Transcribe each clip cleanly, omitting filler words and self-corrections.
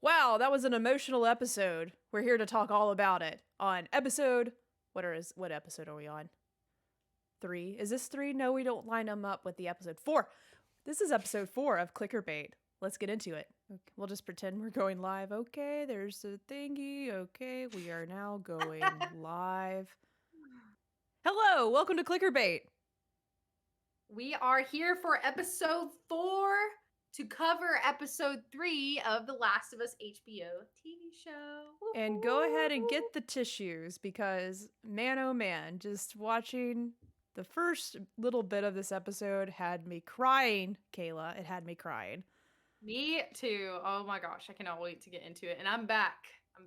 Wow, that was an emotional episode. We're here to talk all about it on episode. What episode are we on? 3. Is this 3? No, we don't line them up with the episode 4. This is episode 4 of ClickerBait. Let's get into it. Okay, we'll just pretend we're going live. Okay, there's the thingy. Okay, we are now going live. Hello, welcome to ClickerBait. We are here for episode 4 to cover episode 3 of The Last of Us HBO TV show. And go ahead and get the tissues because, man oh man, just watching the first little bit of this episode had me crying, Kayla. It had me crying. Me too. Oh my gosh, I cannot wait to get into it. And I'm back.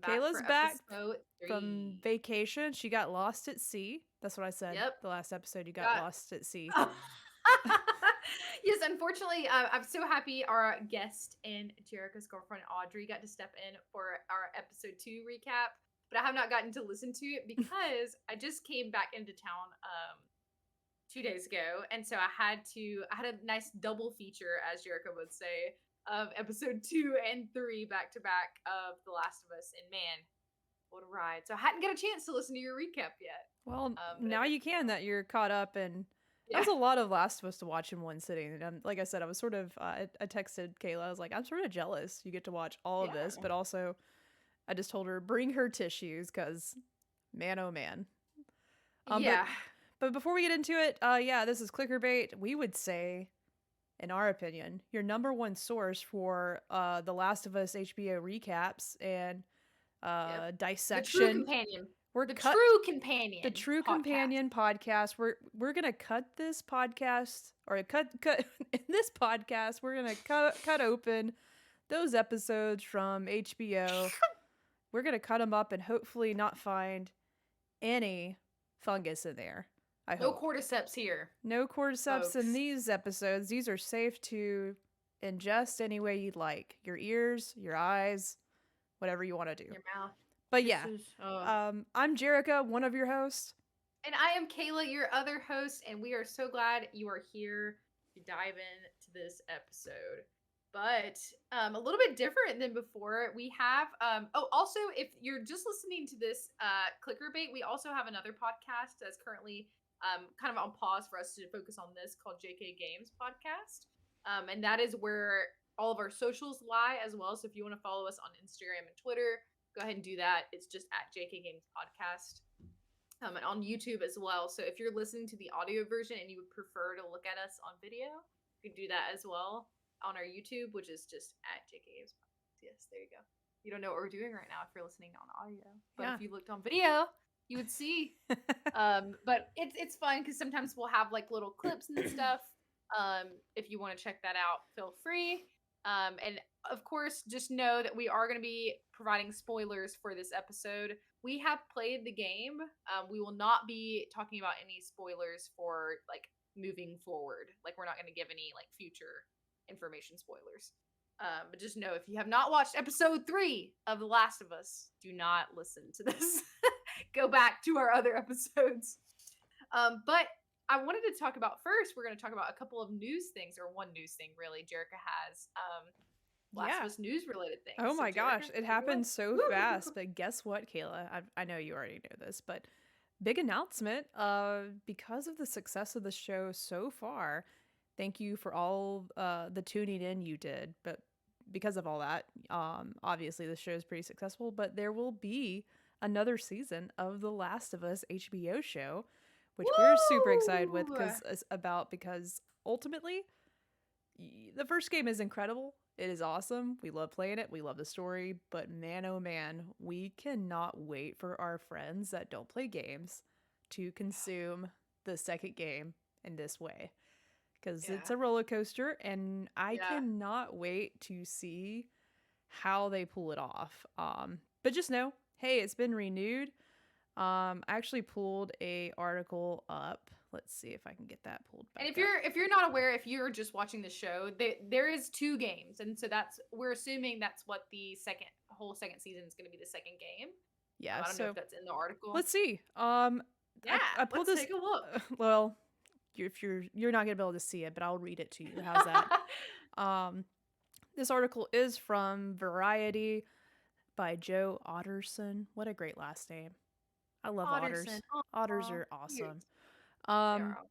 Kayla's for back episode 3. from vacation. She got lost at sea. That's what I said. Yep. The last episode, you got lost at sea. Yes, unfortunately, I'm so happy our guest and Jerica's girlfriend Audrey got to step in for our episode 2 recap, but I have not gotten to listen to it because I just came back into town 2 days ago, and so I had a nice double feature, as Jerica would say, of episode 2 and 3 back to back of The Last of Us, and man, what a ride. So I hadn't got a chance to listen to your recap yet. Well, now you can, that you're caught up, and that was a lot of Last of Us to watch in one sitting. And like I said, I was sort of, I texted Kayla, I was like, I'm sort of jealous you get to watch all of this, but also I just told her, bring her tissues, because man, oh man. But before we get into it, this is ClickerBait. We would say, in our opinion, your number one source for The Last of Us HBO recaps and dissection. The true companion. The true companion podcast. We're gonna cut this podcast, or cut in this podcast. We're gonna cut open those episodes from HBO. We're gonna cut them up and hopefully not find any fungus in there. I hope. No cordyceps here. No cordyceps in these episodes. These are safe to ingest any way you'd like. Your ears, your eyes, whatever you want to do. Your mouth. But yeah, I'm Jerica, one of your hosts. And I am Kayla, your other host, and we are so glad you are here to dive into this episode. But a little bit different than before. We have, also, if you're just listening to this ClickerBait, we also have another podcast that's currently kind of on pause for us to focus on this, called jkgames podcast. And that is where all of our socials lie as well. So if you want to follow us on Instagram and Twitter, go ahead and do that. It's just at jkgames podcast. And on YouTube as well. So if you're listening to the audio version and you would prefer to look at us on video, you can do that as well on our YouTube, which is just at jkgames. Yes, there you go. You don't know what we're doing right now if you're listening on audio. But if you looked on video, you would see. But it's fun because sometimes we'll have like little clips and stuff. If you want to check that out, feel free. And of course, just know that we are going to be providing spoilers for this episode. We have played the game. We will not be talking about any spoilers for like moving forward. Like we're not going to give any like future information spoilers. But just know, if you have not watched episode 3 of The Last of Us, do not listen to this. Go back to our other episodes. But I wanted to talk about first, we're going to talk about a couple of news things, or one news thing really Jerica has. Last of Us news related things. Oh my gosh, it happened so fast. But guess what, Kayla? I know you already know this, but big announcement. Because of the success of the show so far, thank you for all the tuning in you did. But because of all that, obviously the show is pretty successful. But there will be another season of The Last of Us HBO show, which we're super excited with because ultimately the first game is incredible. It is awesome. We love playing it. We love the story. But man, oh man, we cannot wait for our friends that don't play games to consume the second game in this way. Because it's a roller coaster, and I cannot wait to see how they pull it off. But just know, hey, it's been renewed. I actually pulled a article up. Let's see if I can get that pulled back. And if you're not aware, if you're just watching the show, there is 2 games, and so we're assuming that's what the whole second season is going to be, the second game. Yeah, I don't know if that's in the article. Let's see. I pulled let's take a look. Well, you're not gonna be able to see it, but I'll read it to you. How's that? This article is from Variety by Joe Otterson. What a great last name. I love Otterson. otters. Otters Aw, are cute. awesome. They are awesome.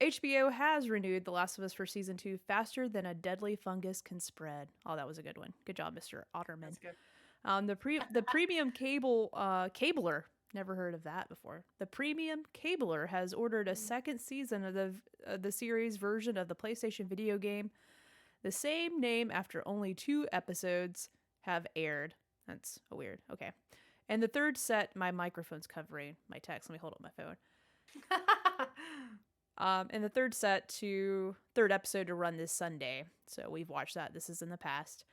HBO has renewed The Last of Us for season 2 faster than a deadly fungus can spread. Oh, that was a good one. Good job, Mr. Otterman. That's good. The premium cabler. Never heard of that before. The premium cabler has ordered a second season of the series version of the PlayStation video game. The same name after only 2 episodes have aired. That's weird. Okay. And the third set, my microphone's covering my text. Let me hold up my phone. And the third episode to run this Sunday. So we've watched that. This is in the past.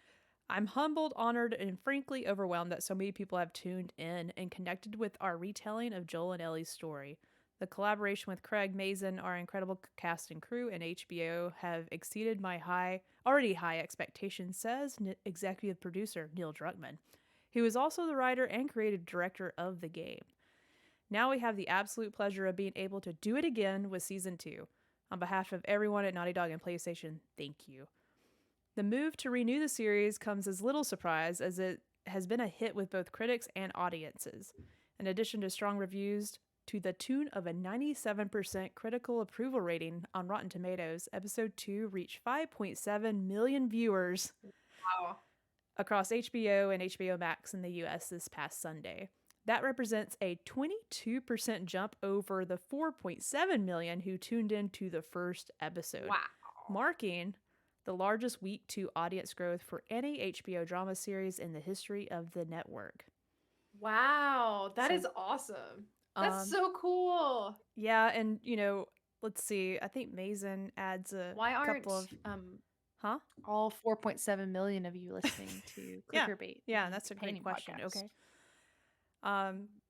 I'm humbled, honored, and frankly overwhelmed that so many people have tuned in and connected with our retelling of Joel and Ellie's story. The collaboration with Craig Mazin, our incredible cast and crew, and HBO have exceeded my already high expectations, says executive producer Neil Druckmann, who is also the writer and creative director of the game. Now we have the absolute pleasure of being able to do it again with Season 2. On behalf of everyone at Naughty Dog and PlayStation, thank you. The move to renew the series comes as little surprise as it has been a hit with both critics and audiences. In addition to strong reviews to the tune of a 97% critical approval rating on Rotten Tomatoes, Episode 2 reached 5.7 million viewers across HBO and HBO Max in the US this past Sunday. That represents a 22% jump over the 4.7 million who tuned in to the first episode, marking the largest week 2 audience growth for any HBO drama series in the history of the network. Wow, that is awesome. That's so cool. Yeah, and let's see. I think Mazin adds a couple of all 4.7 million of you listening to ClickerBait. Yeah, that's a great question. Podcast. Okay.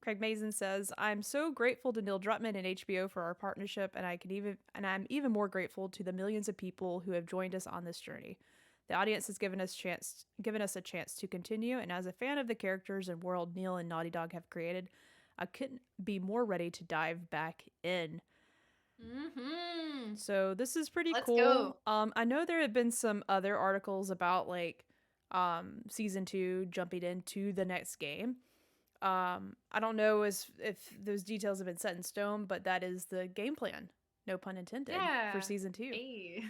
Craig Mazin says, "I'm so grateful to Neil Druckmann and HBO for our partnership, and I'm even more grateful to the millions of people who have joined us on this journey. The audience has given us a chance to continue, and as a fan of the characters and world Neil and Naughty Dog have created, I couldn't be more ready to dive back in." Mm-hmm. So this is pretty Let's cool. go. I know there have been some other articles about season 2 jumping into the next game. I don't know if those details have been set in stone, but that is the game plan, no pun intended, for season 2. Hey.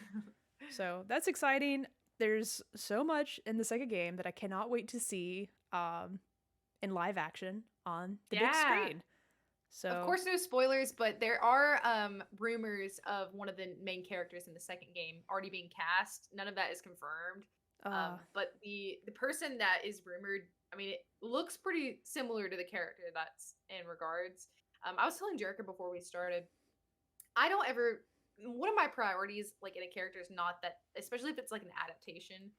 So that's exciting. There's so much in the second game that I cannot wait to see in live action on the big screen. So of course, no spoilers, but there are rumors of one of the main characters in the second game already being cast. None of that is confirmed. But the person that is rumored, I mean, it looks pretty similar to the character that's in regards. I was telling Jerica before we started, one of my priorities, in a character is not that, especially if it's an adaptation.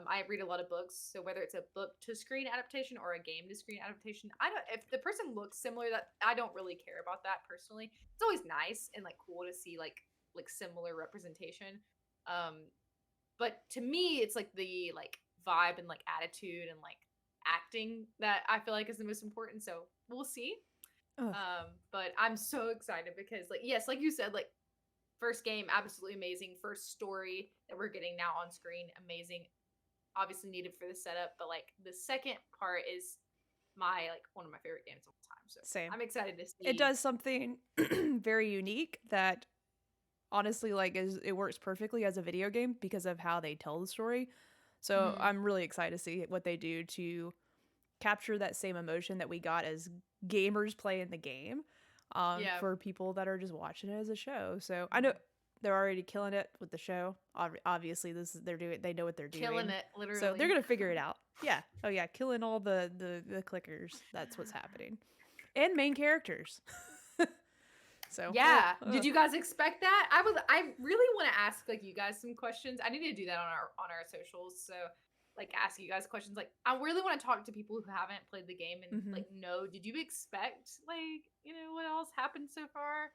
I read a lot of books, so whether it's a book to screen adaptation or a game to screen adaptation, if the person looks similar, that I don't really care about that personally. It's always nice and cool to see similar representation. But to me, it's the vibe and attitude and acting that I feel is the most important. So we'll see. But I'm so excited because yes, like you said, first game, absolutely amazing. First story that we're getting now on screen, amazing. Obviously needed for the setup, but the second part is one of my favorite games of all time. So same. I'm excited to see. It does something very unique that honestly it works perfectly as a video game because of how they tell the story. So I'm really excited to see what they do to capture that same emotion that we got as gamers playing the game for people that are just watching it as a show. So I know they're already killing it with the show. Obviously, they know what they're doing. Killing it, literally. So they're gonna figure it out. Yeah. Oh yeah, killing all the clickers. That's what's happening, and main characters. So yeah, did you guys expect that? I really want to ask you guys some questions. I need to do that on our socials. So ask you guys questions. I really want to talk to people who haven't played the game and know. Did you expect what else happened so far?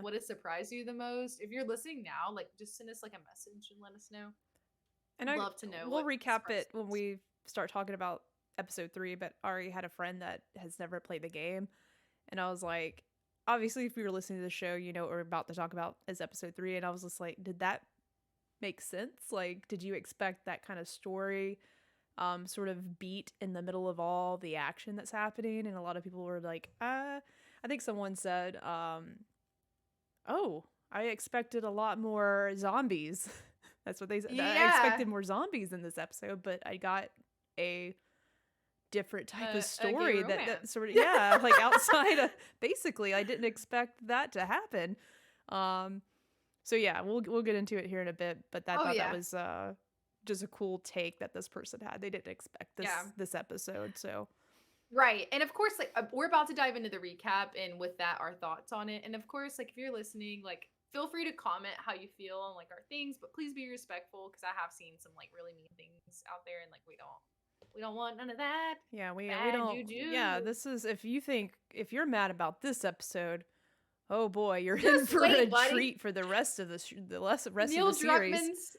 What has surprised you the most? If you're listening now, just send us a message and let us know. And I'd love to know. We'll recap it when we start talking about episode 3, but I already had a friend that has never played the game. And I was like, obviously, if you were listening to the show, what we're about to talk about is episode 3. And I was just like, did that make sense? Like, did you expect that kind of story sort of beat in the middle of all the action that's happening? And a lot of people were like, I think someone said, oh, I expected a lot more zombies. That's what they said. I Yeah. expected more zombies in this episode, but I got a different type A of gay story that romance. sort of, yeah, like outside of, basically, I didn't expect that to happen. So yeah, we'll get into it here in a bit, but I Oh, thought that yeah. was just a cool take that this person had. They didn't expect Yeah. this episode, so Right. And of course, like we're about to dive into the recap and with that our thoughts on it. And of course, like if you're listening, like feel free to comment how you feel on like our things, but please be respectful because I have seen some like really mean things out there and like we don't want none of that. yeah, we Bad don't. juju. Yeah, this is if you're mad about this episode, oh boy, you're in Just for wait, a buddy. treat for the rest of rest of Neil the series.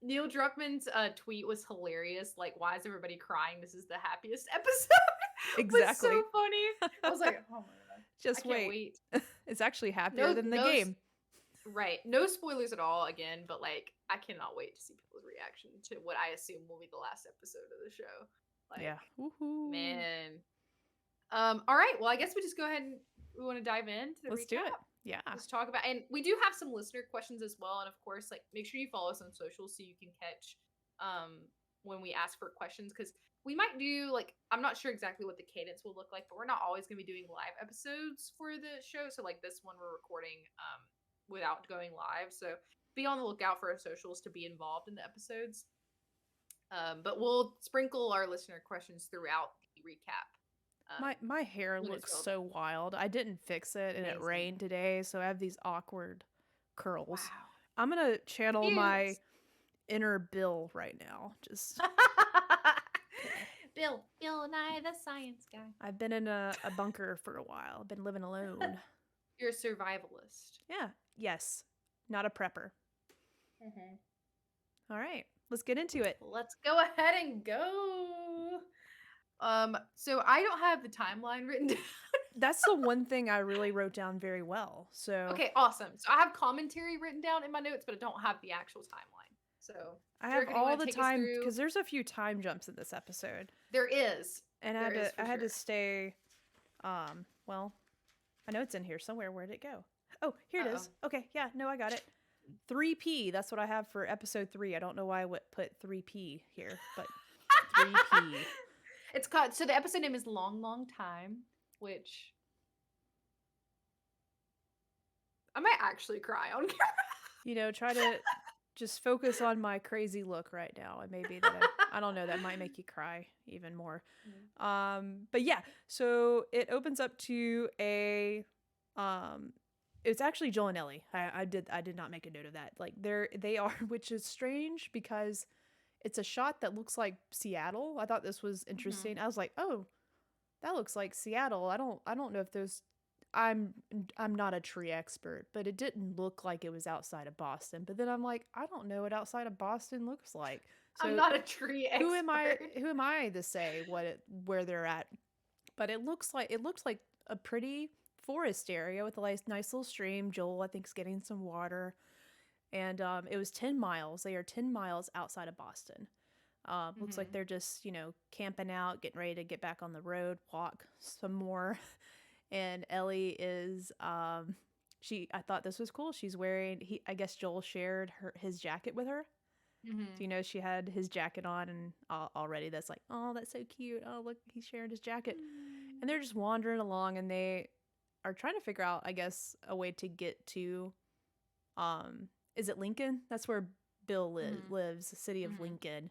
Neil Druckmann's tweet was hilarious. Like, why is everybody crying? This is the happiest episode. Exactly. Was so funny. I was like, oh my god. Just I can't wait. It's actually happier than the game. Right. No spoilers at all again, but like I cannot wait to see people's reaction to what I assume will be the last episode of the show. Like, Yeah. Woohoo. man. All right. Well, I guess we just go ahead and we want to dive into the Let's recap. do it. Yeah. Let's talk about, and we do have some listener questions as well. And of course, like make sure you follow us on social so you can catch when we ask for questions, because we might do like, I'm not sure exactly what the cadence will look like, but we're not always going to be doing live episodes for the show. So like this one we're recording without going live. So be on the lookout for our socials to be involved in the episodes. But we'll sprinkle our listener questions throughout the recap. My hair looks so wild. I didn't fix it and it rained today, so I have these awkward curls. Wow. I'm going to channel my inner Bill right now. Just Bill Nye, the science guy. I've been in a bunker for a while. I've been living alone. You're a survivalist. Yeah. Yes. Not a prepper. Mm-hmm. All right. Let's get into it. Let's go ahead and go. So I don't have the timeline written down. That's the one thing I really wrote down very well. So okay, awesome. So I have commentary written down in my notes, but I don't have the actual timeline. So I have all the time because there's a few time jumps in this episode. There is, and I had to stay. Well, I know it's in here somewhere. Where did it go? Oh, here it is. Okay, yeah, no, I got it. 3P. That's what I have for episode 3. I don't know why I would put 3P here, but 3P. It's called, so the episode name is Long Long Time, which I might actually cry on camera. You know, try to just focus on my crazy look right now, and maybe that I don't know, that might make you cry even more. But yeah, so it opens up to a it's actually Joel and Ellie. I did not make a note of that. Like they are, which is strange because it's a shot that looks like Seattle. I thought this was interesting. Mm-hmm. I was like, oh, that looks like Seattle. I don't know if there's. I'm not a tree expert, but it didn't look like it was outside of Boston. But then I'm like, I don't know what outside of Boston looks like. So I'm not a tree expert. Who am I to say where they're at? But it looks like a pretty forest area with a nice little stream. Joel, I think, is getting some water. And it was 10 miles. They are 10 miles outside of Boston. Looks like they're just, camping out, getting ready to get back on the road, walk some more. And Ellie is, I thought this was cool. She's wearing, I guess Joel shared his jacket with her. Mm-hmm. She had his jacket on, and already that's like, oh, that's so cute. Oh, look, he's sharing his jacket. And they're just wandering along, and they are trying to figure out, I guess, a way to get to, is it Lincoln? That's where Bill lives, the city of Lincoln.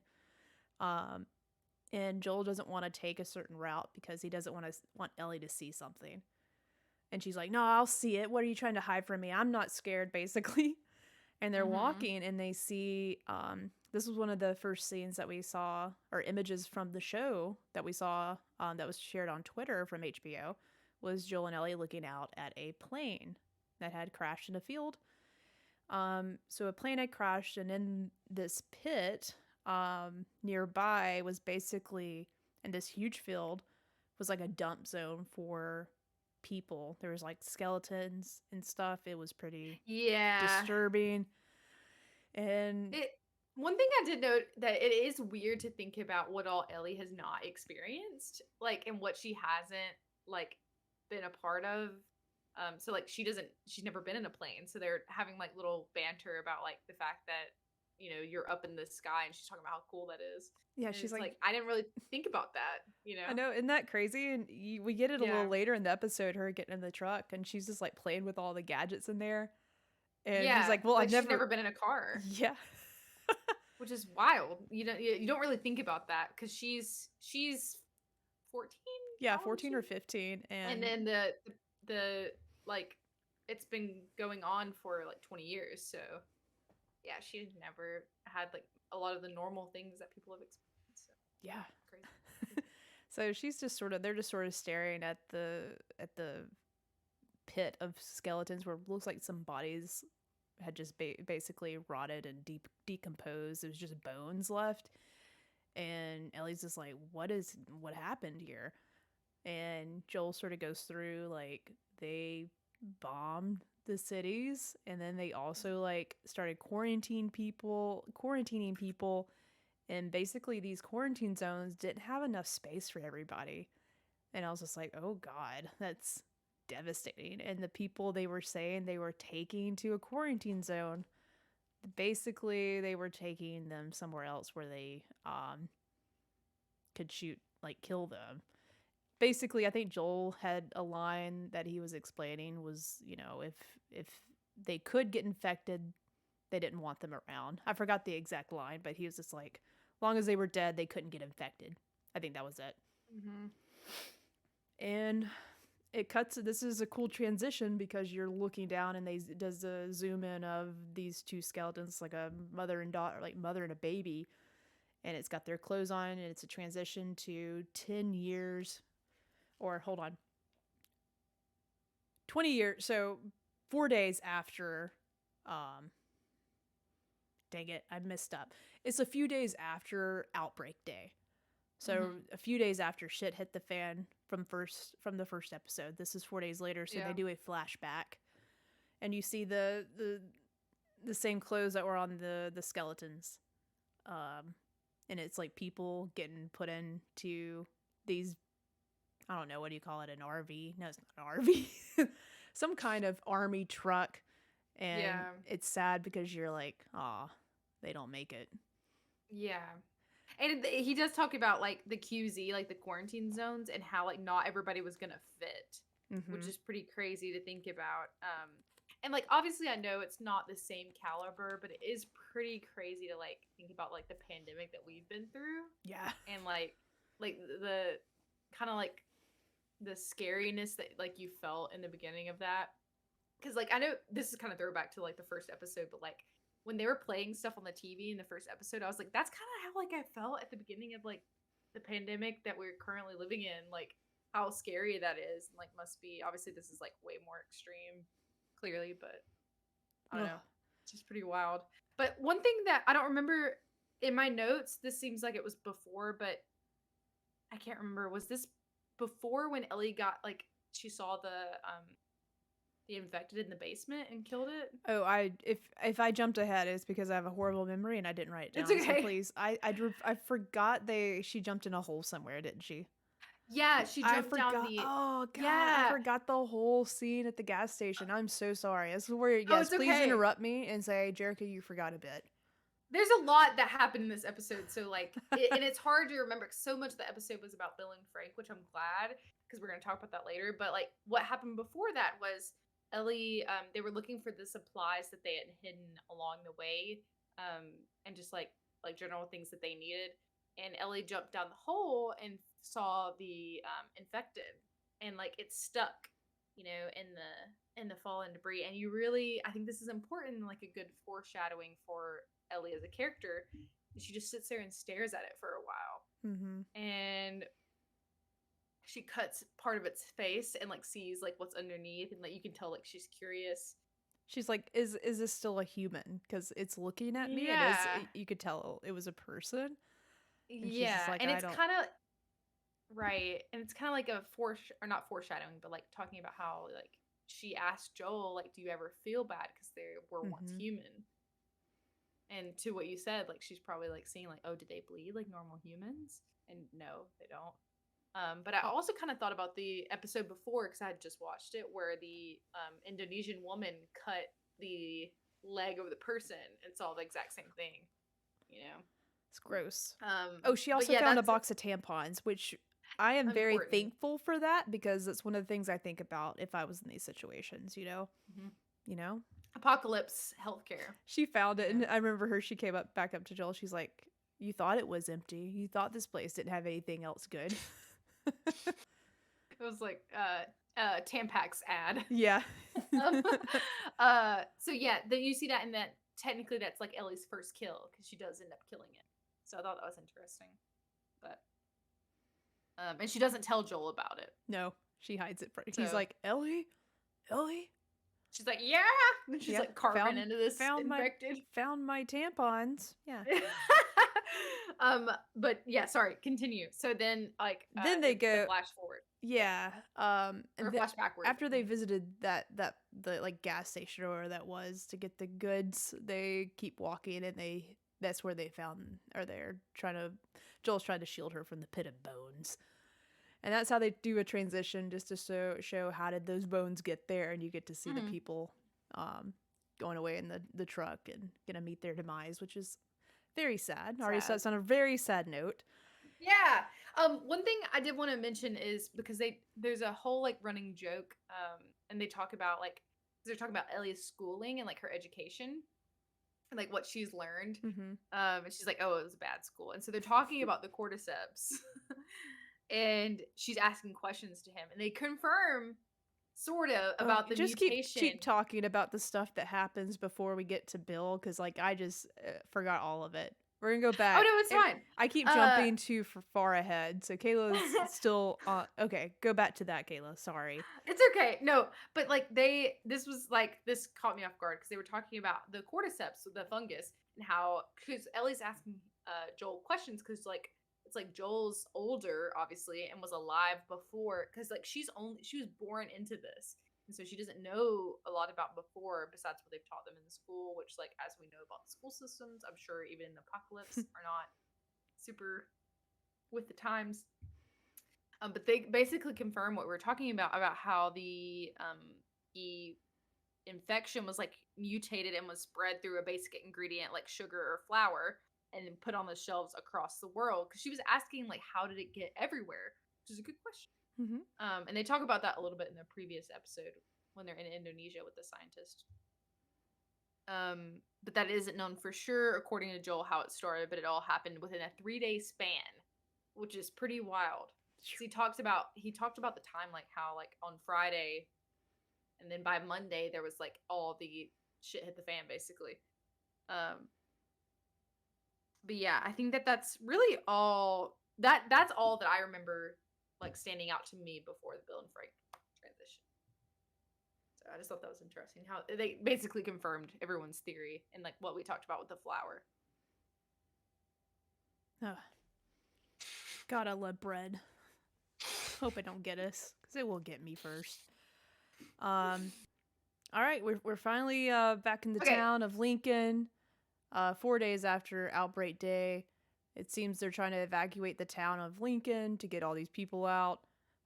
And Joel doesn't want to take a certain route because he doesn't want Ellie to see something. And she's like, no, I'll see it. What are you trying to hide from me? I'm not scared, basically. And they're walking, and they see, this was one of the first scenes that we saw, or images from the show that we saw, that was shared on Twitter from HBO, was Joel and Ellie looking out at a plane that had crashed in a field. So a plane had crashed, and in this pit nearby was basically, in this huge field, was like a dump zone for people. There was like skeletons and stuff. It was pretty disturbing. And One thing I did note that it is weird to think about what all Ellie has not experienced, like, and what she hasn't like been a part of. So like she's never been in a plane, so they're having like little banter about like the fact that you're up in the sky, and she's talking about how cool that is. yeah, And she's it's like, like I didn't really think about that, I know, isn't that crazy? And we get it a Yeah. little later in the episode, her getting in the truck, and she's just like playing with all the gadgets in there. And he's Yeah, like, well, like I've she's never never. been in a car, Yeah. which is wild. You don't really think about that because she's 14. Yeah, How old is 14 she? or 15. And then the like it's been going on for like 20 years, so yeah, she never had like a lot of the normal things that people have experienced. So Yeah. crazy. So they're just sort of staring at the pit of skeletons where it looks like some bodies had just basically rotted and decomposed. It was just bones left. And Ellie's just like, what happened here? And Joel sort of goes through like they bombed the cities, and then they also like started quarantining people, and basically these quarantine zones didn't have enough space for everybody. And I was just like, oh god, that's devastating. And the people they were saying they were taking to a quarantine zone, basically they were taking them somewhere else where they could kill them. Basically, I think Joel had a line that he was explaining was, if they could get infected, they didn't want them around. I forgot the exact line, but he was just like, long as they were dead, they couldn't get infected. I think that was it. Mm-hmm. And it cuts. This is a cool transition because you're looking down, and does a zoom in of these two skeletons, like a mother and daughter, like mother and a baby, and it's got their clothes on, and it's a transition to 10 years. Or hold on, 20 years. So 4 days after, dang it, I messed up. It's a few days after Outbreak Day. So a few days after shit hit the fan from the first episode. This is 4 days later, so they do a flashback, and you see the same clothes that were on the skeletons, and it's like people getting put into these. I don't know, what do you call it? An RV? No, it's not an RV. Some kind of army truck. And it's sad because you're like, aw, they don't make it. Yeah. And he does talk about like the QZ, like the quarantine zones, and how like not everybody was gonna fit, which is pretty crazy to think about. And like obviously I know it's not the same caliber, but it is pretty crazy to like think about like the pandemic that we've been through. Yeah. And like the kind of like the scariness that like you felt in the beginning of that, because like I know this is kind of throwback to like the first episode, but like when they were playing stuff on the TV in the first episode, I was like, that's kind of how like I felt at the beginning of like the pandemic that we're currently living in, like how scary that is, and like must be. Obviously this is like way more extreme, clearly, but I don't know, it's just pretty wild. But one thing that I don't remember in my notes, this seems like it was before, but I can't remember, was this before when Ellie got like she saw the infected in the basement and killed it? Oh, if I jumped ahead, it's because I have a horrible memory and I didn't write it down. It's okay. So please, I forgot she jumped in a hole somewhere, didn't she? Yeah, she jumped down the. Oh god, Yeah. I forgot the whole scene at the gas station. I'm so sorry. This is where it's please okay. interrupt me and say, Jerica, you forgot a bit. There's a lot that happened in this episode, so like, and it's hard to remember because so much of the episode was about Bill and Frank, which I'm glad because we're gonna talk about that later. But like, what happened before that was Ellie. They were looking for the supplies that they had hidden along the way, and just like general things that they needed. And Ellie jumped down the hole and saw the infected, and like it stuck, in the fallen debris. And you really, I think this is important, like a good foreshadowing for Ellie as a character. She just sits there and stares at it for a while, and she cuts part of its face and like sees like what's underneath, and like you can tell like she's curious. She's like, is this still a human? Because it's looking at me. Yeah. You could tell it was a person. And yeah, like, and it's kind of right, and it's kind of like a or not foreshadowing, but like talking about how like she asked Joel, like, do you ever feel bad because they were once human? And to what you said, like she's probably like seeing like, oh, did they bleed like normal humans? And no, they don't. But I also kind of thought about the episode before because I had just watched it where the Indonesian woman cut the leg of the person and saw the exact same thing. You know, It's gross. Oh, She also found a box of tampons, which I am very thankful for that because it's one of the things I think about if I was in these situations. You know, apocalypse healthcare. She found it, and I remember she came back up to Joel. She's like, "You thought it was empty. You thought this place didn't have anything else good." It was like Tampax ad. Yeah. So yeah, you see that, and that technically that's like Ellie's first kill because she does end up killing it. So I thought that was interesting, but and she doesn't tell Joel about it. No, she hides it. He's like, Ellie. She's like, yeah. And she's like carving into this infected. Found my tampons. Yeah. But yeah, sorry, continue. So then then they go flash forward. Yeah. Or flash backward. After they visited the like gas station or where that was to get the goods, they keep walking and that's where they found, or Joel's trying to shield her from the pit of bones. And that's how they do a transition, just to show how did those bones get there, and you get to see the people going away in the truck and gonna meet their demise, which is very sad. Already starts on a very sad note. Yeah. One thing I did want to mention is because there's a whole like running joke, and they're talking about Ellie's schooling and like her education and like what she's learned. And she's like, oh, it was a bad school. And so they're talking about the cordyceps. And she's asking questions to him, and they confirm sort of about the mutation. Just keep talking about the stuff that happens before we get to Bill, because like I just forgot all of it. We're gonna go back. Oh no, it's fine. I keep jumping too far ahead, so Kayla's still on. Okay, go back to that, Kayla. Sorry. It's okay. No, but like this caught me off guard because they were talking about the cordyceps, the fungus, and how because Ellie's asking Joel questions because like. It's like Joel's older, obviously, and was alive before, because like she was born into this, and so she doesn't know a lot about before besides what they've taught them in the school, which like as we know about the school systems, I'm sure even in Apocalypse are not super with the times. But they basically confirm what we were talking about how the infection was like mutated and was spread through a basic ingredient like sugar or flour, and then put on the shelves across the world, because she was asking like how did it get everywhere, which is a good question. And they talk about that a little bit in the previous episode when they're in Indonesia with the scientist. But that isn't known for sure according to Joel how it started, but it all happened within a 3-day span, which is pretty wild. So he talked about the time, like how like on Friday and then by Monday there was like all the shit hit the fan basically. But yeah, I think that's really all that's all that I remember like standing out to me before the Bill and Frank transition. So I just thought that was interesting how they basically confirmed everyone's theory and like what we talked about with the flour. God, I love bread. Hope it don't get us, because it will get me first. All right, we're finally back in the town of Lincoln. 4 days after Outbreak Day, it seems they're trying to evacuate the town of Lincoln to get all these people out.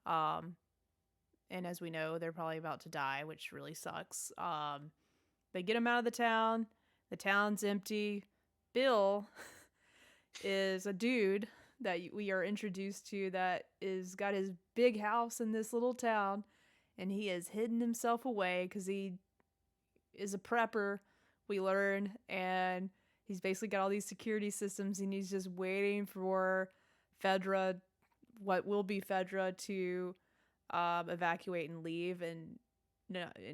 And as we know, they're probably about to die, which really sucks. They get them out of the town. The town's empty. Bill is a dude that we are introduced to that is got his big house in this little town, and he has hidden himself away because he is a prepper, we learn, and he's basically got all these security systems, and he's just waiting for Fedra, what will be Fedra, to evacuate and leave, and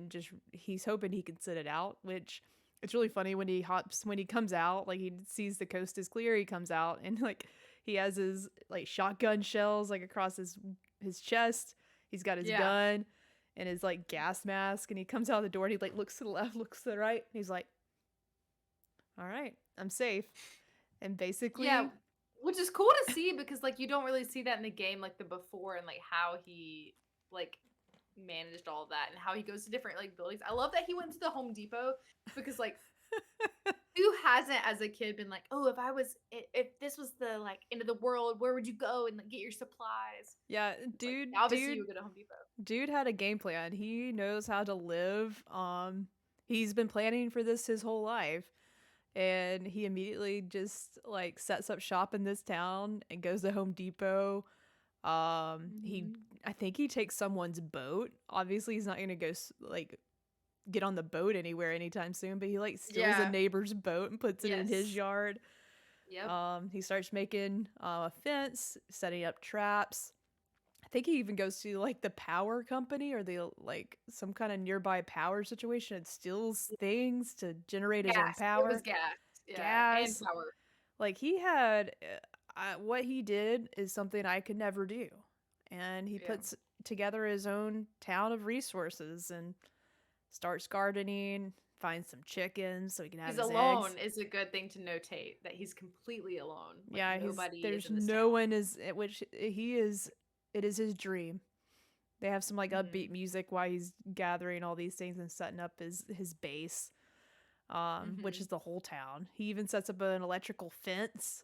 just he's hoping he can sit it out. Which it's really funny when he comes out, like he sees the coast is clear, he comes out and like he has his like shotgun shells like across his chest. He's got his gun and his like gas mask, and he comes out the door and he like looks to the left, looks to the right, and he's like, all right, I'm safe. And basically, which is cool to see because like you don't really see that in the game, like the before and like how he like managed all of that and how he goes to different like buildings. I love that he went to the Home Depot because like Who hasn't, as a kid, been like, "Oh, if this was the like end of the world, where would you go and like, get your supplies?" Yeah, It's like obviously you would go to Home Depot. dude had a game plan. He knows how to live. He's been planning for this his whole life. And he immediately just like sets up shop in this town and goes to Home Depot. He I think he takes someone's boat. Obviously, he's not gonna go like get on the boat anywhere anytime soon, but he like steals a neighbor's boat and puts it in his yard. Yep. He starts making a fence, setting up traps. I think he even goes to like the power company or the like some kind of nearby power situation and steals things to generate his own power. It was gas. Yeah, Gas. and power. Like he had what he did is something I could never do. And he puts together his own town of resources and starts gardening, finds some chickens so he can have his alone eggs. Is a good thing to notate that he's completely alone. Like, Yeah, nobody there's is in this no town. one is which he is. It is his dream. They have some like upbeat music while he's gathering all these things and setting up his base, which is the whole town. He even sets up an electrical fence.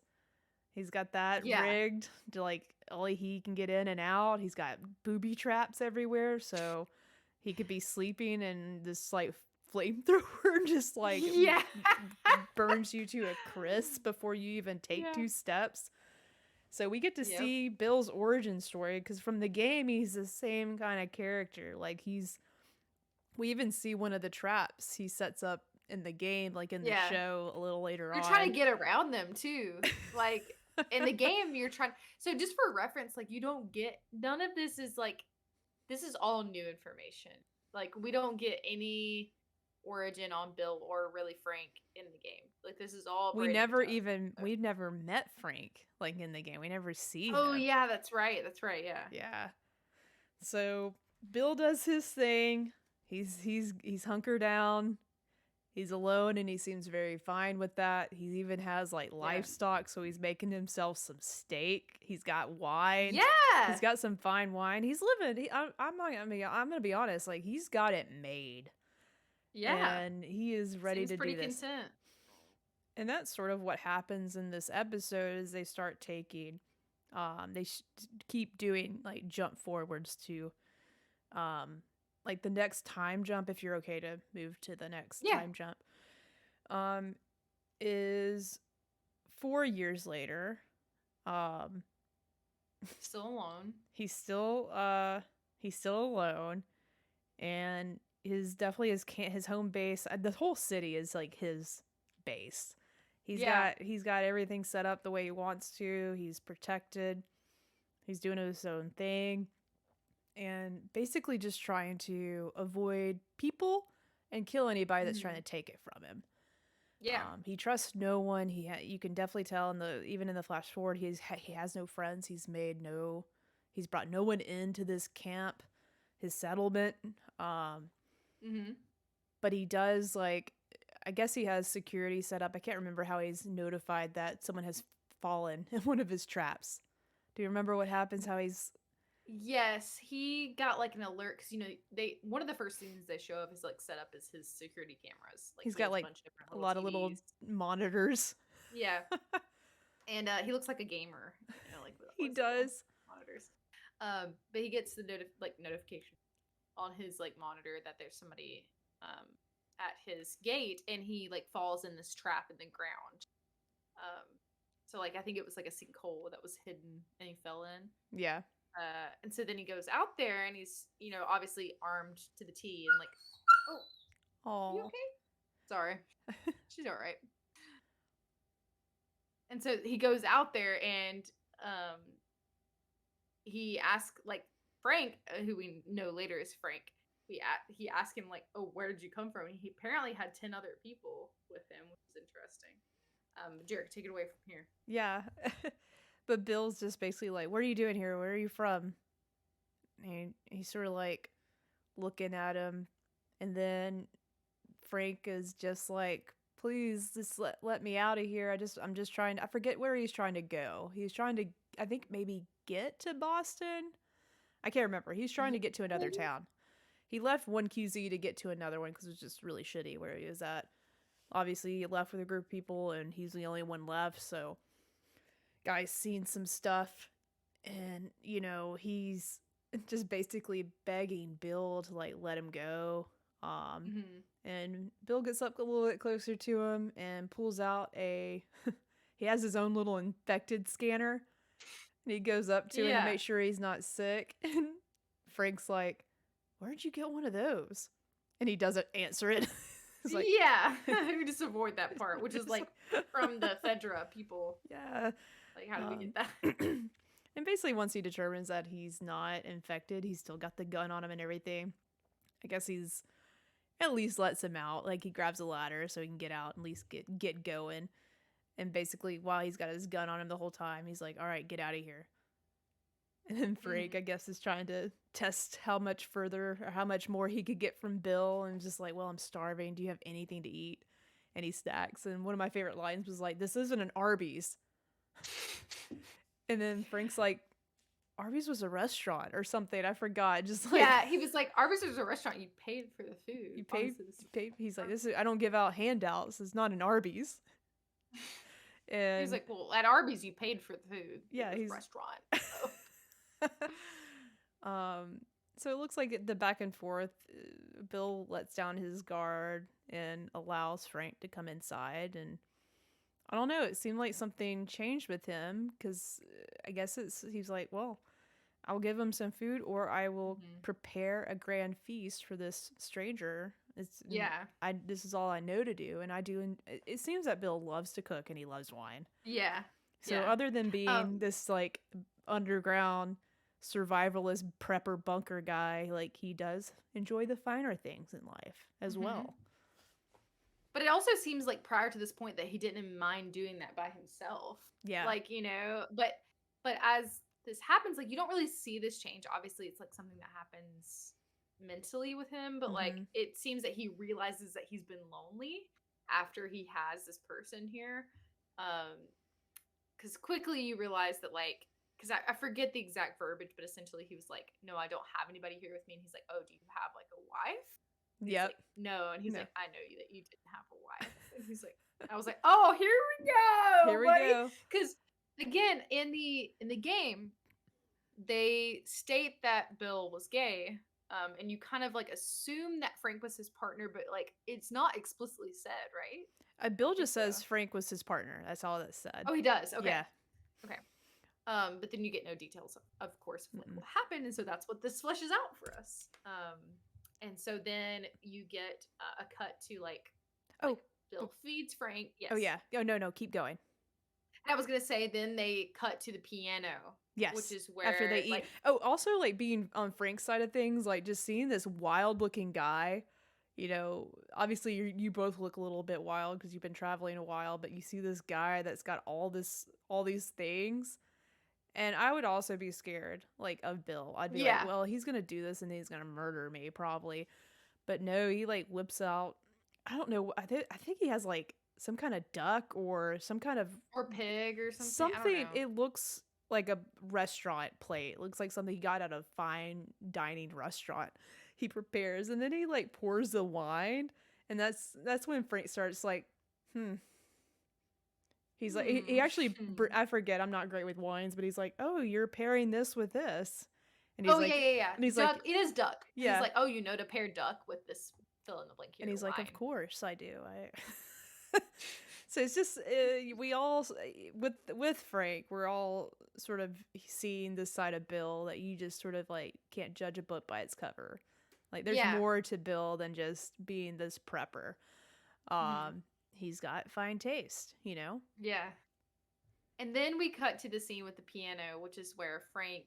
He's got that rigged to like only he can get in and out. He's got booby traps everywhere, so he could be sleeping and this like flamethrower just like burns you to a crisp before you even take 2 steps. So we get to see Bill's origin story because from the game he's the same kind of character. Like we even see one of the traps he sets up in the game, like in the show a little later on. You're trying to get around them too. Like in the game you're trying. So just for reference, like you don't get none of this is like this is all new information. Like we don't get any origin on Bill or really Frank in the game. Like this is all we've never met Frank like in the game. We never see him. Oh yeah, that's right. Yeah. So Bill does his thing. He's hunkered down. He's alone and he seems very fine with that. He even has like livestock, so he's making himself some steak. He's got wine. Yeah. He's got some fine wine. He's living. I'm gonna be honest. Like he's got it made. Yeah. And he is ready Seems to pretty do this. Content. And that's sort of what happens in this episode is they start taking, keep doing like jump forwards to, like the next time jump, if you're okay to move to the next time jump, is 4 years later. Still alone. He's still alone, and his home base. The whole city is like his base. He's got everything set up the way he wants to. He's protected. He's doing his own thing. And basically just trying to avoid people and kill anybody that's trying to take it from him. Yeah. He trusts no one. You can definitely tell even in the flash forward, he has no friends. He's brought no one into this camp, his settlement. But he does I guess he has security set up. I can't remember how he's notified that someone has fallen in one of his traps. Do you remember what happens? How he's... Yes, he got like an alert because one of the first things they show up is like set up as his security cameras. Like he's got like a lot of little monitors. Yeah, and he looks like a gamer. Like he does monitors. But he gets the notification on his like monitor that there's somebody at his gate, and he like falls in this trap in the ground. So like I think it was like a sinkhole that was hidden, and he fell in. Yeah. And so then he goes out there and he's, obviously armed to the T and like, oh, you okay? Sorry. She's all right. And so he goes out there and he asks like Frank, who we know later is Frank. He asked him like, oh, where did you come from? And he apparently had 10 other people with him, which is interesting. Jarek, take it away from here. Yeah. But Bill's just basically like, what are you doing here? Where are you from? And he's sort of like looking at him. And then Frank is just like, please just let me out of here. I'm just trying I forget where he's trying to go. He's trying to, I think maybe get to Boston. I can't remember. He's trying to get to another town. He left one QZ to get to another one because it was just really shitty where he was at. obviously left with a group of people and he's the only one left, so guy's seen some stuff and, you know, he's just basically begging Bill to like let him go. And Bill gets up a little bit closer to him and pulls out he has his own little infected scanner. And he goes up to him to make sure he's not sick. And Frank's like, where'd you get one of those? And he doesn't answer it. Like, we just avoid that part, which is like from the Fedra people. Yeah. Like, how do we get that? And basically, once he determines that he's not infected, he's still got the gun on him and everything. I guess he's at least lets him out. Like, he grabs a ladder so he can get out and at least get going. And basically, while he's got his gun on him the whole time, he's like, all right, get out of here. And then Frank, I guess, is trying to test how much further or how much more he could get from Bill. And just like, well, I'm starving. Do you have anything to eat? And he stacks. And one of my favorite lines was like, this isn't an Arby's. And then Frank's like, Arby's was a restaurant or something. I forgot. Just like, yeah, he was like, Arby's was a restaurant. You paid for the food. You paid. He's like, I don't give out handouts. It's not an Arby's. And he's like, well, at Arby's you paid for the food. Yeah, he's restaurant. So it looks like the back and forth. Bill lets down his guard and allows Frank to come inside, and I don't know. It seemed like something changed with him because I guess he's like, well, I'll give him some food, or I will prepare a grand feast for this stranger. This is all I know to do, and I do. And it seems that Bill loves to cook and he loves wine. Yeah. So other than being this like underground survivalist prepper bunker guy, like he does enjoy the finer things in life as well. But it also seems like prior to this point that he didn't mind doing that by himself. Yeah. Like, you know, but as this happens, like you don't really see this change. Obviously, it's like something that happens mentally with him, but like it seems that he realizes that he's been lonely after he has this person here. Because quickly you realize that like, because I forget the exact verbiage, but essentially he was like, no, I don't have anybody here with me. And he's like, oh, do you have like a wife? Yep. Like, no. And he's like, I know you that you didn't have a wife. And he's like, I was like, oh, here we go. Here we go. Because again, in the game, they state that Bill was gay. And you kind of like assume that Frank was his partner, but like it's not explicitly said, right? Bill just says Frank was his partner. That's all that's said. Oh, he does. Okay. Yeah. Okay. But then you get no details, of course, of like what happened, and so that's what this fleshes out for us. And so then you get a cut to like Bill feeds Frank. Yes. Oh yeah. Oh no, keep going. I was gonna say then they cut to the piano. Yes. Which is where after they eat. Like, also like being on Frank's side of things, like just seeing this wild looking guy. You know, obviously you both look a little bit wild because you've been traveling a while, but you see this guy that's got all these things. And I would also be scared, like, of Bill. I'd be like, well, he's going to do this and he's going to murder me, probably. But no, he, like, whips out, I don't know, I think he has, like, some kind of duck or some kind of... Or pig or something. I don't know. It looks like a restaurant plate. It looks like something he got at a fine dining restaurant. He prepares, and then he, like, pours the wine. And that's when Frank starts, like, He's like, he actually, I forget, I'm not great with wines, but he's like, oh, you're pairing this with this. And he's like, yeah. And he's duck, like, it is duck. Yeah. He's like, oh, you know to pair duck with this fill in the blank here. And he's wine. like, of course I do. So it's just, we all, with Frank, we're all sort of seeing this side of Bill that you just sort of like can't judge a book by its cover. Like there's more to Bill than just being this prepper. He's got fine taste, you know? Yeah. And then we cut to the scene with the piano, which is where Frank